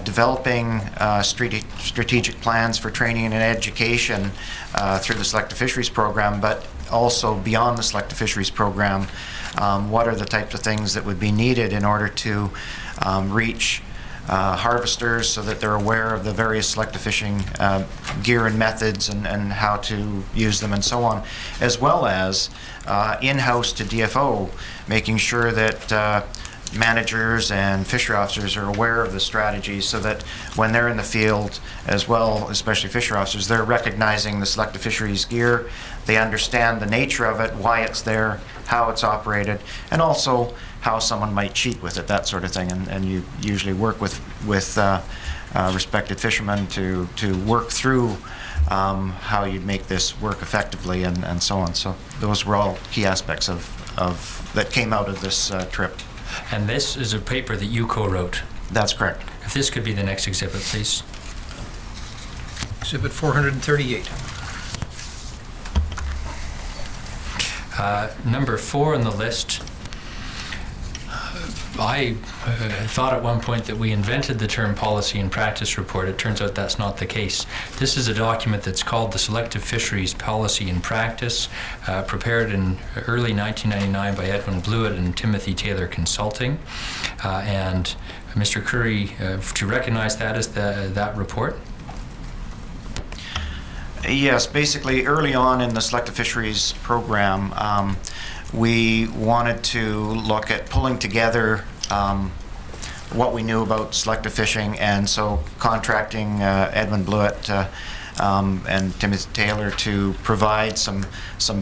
D: developing strategic plans for training and education through the Selective Fisheries Program, but also beyond the Selective Fisheries Program. What are the types of things that would be needed in order to reach harvesters so that they're aware of the various selective fishing gear and methods and how to use them and so on, as well as in-house to DFO, making sure that managers and fishery officers are aware of the strategies so that when they're in the field as well, especially fishery officers, they're recognizing the selective fisheries gear, they understand the nature of it, why it's there, how it's operated, and also how someone might cheat with it, that sort of thing. And you usually work with respected fishermen to work through how you'd make this work effectively and so on. So those were all key aspects of that came out of this trip.
B: And this is a paper that you co-wrote?
D: That's correct.
B: If this could be the next exhibit, please.
A: Exhibit 438.
B: Number 4 on the list. I thought at one point that we invented the term policy and practice report. It turns out that's not the case. This is a document that's called the Selective Fisheries Policy and Practice, prepared in early 1999 by Edwin Blewett and Timothy Taylor Consulting. And Mr. Curry, to recognize that as that report.
D: Yes, basically early on in the selective fisheries program, we wanted to look at pulling together what we knew about selective fishing, and so contracting Edmund Blewett and Timothy Taylor to provide some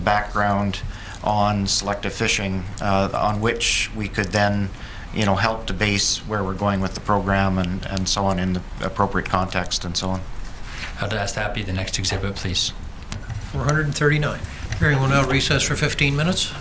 D: background on selective fishing, on which we could then, help to base where we're going with the program and so on in the appropriate context and so on.
B: I'd ask that be the next exhibit, please.
A: 439. Hearing will now recess for 15 minutes.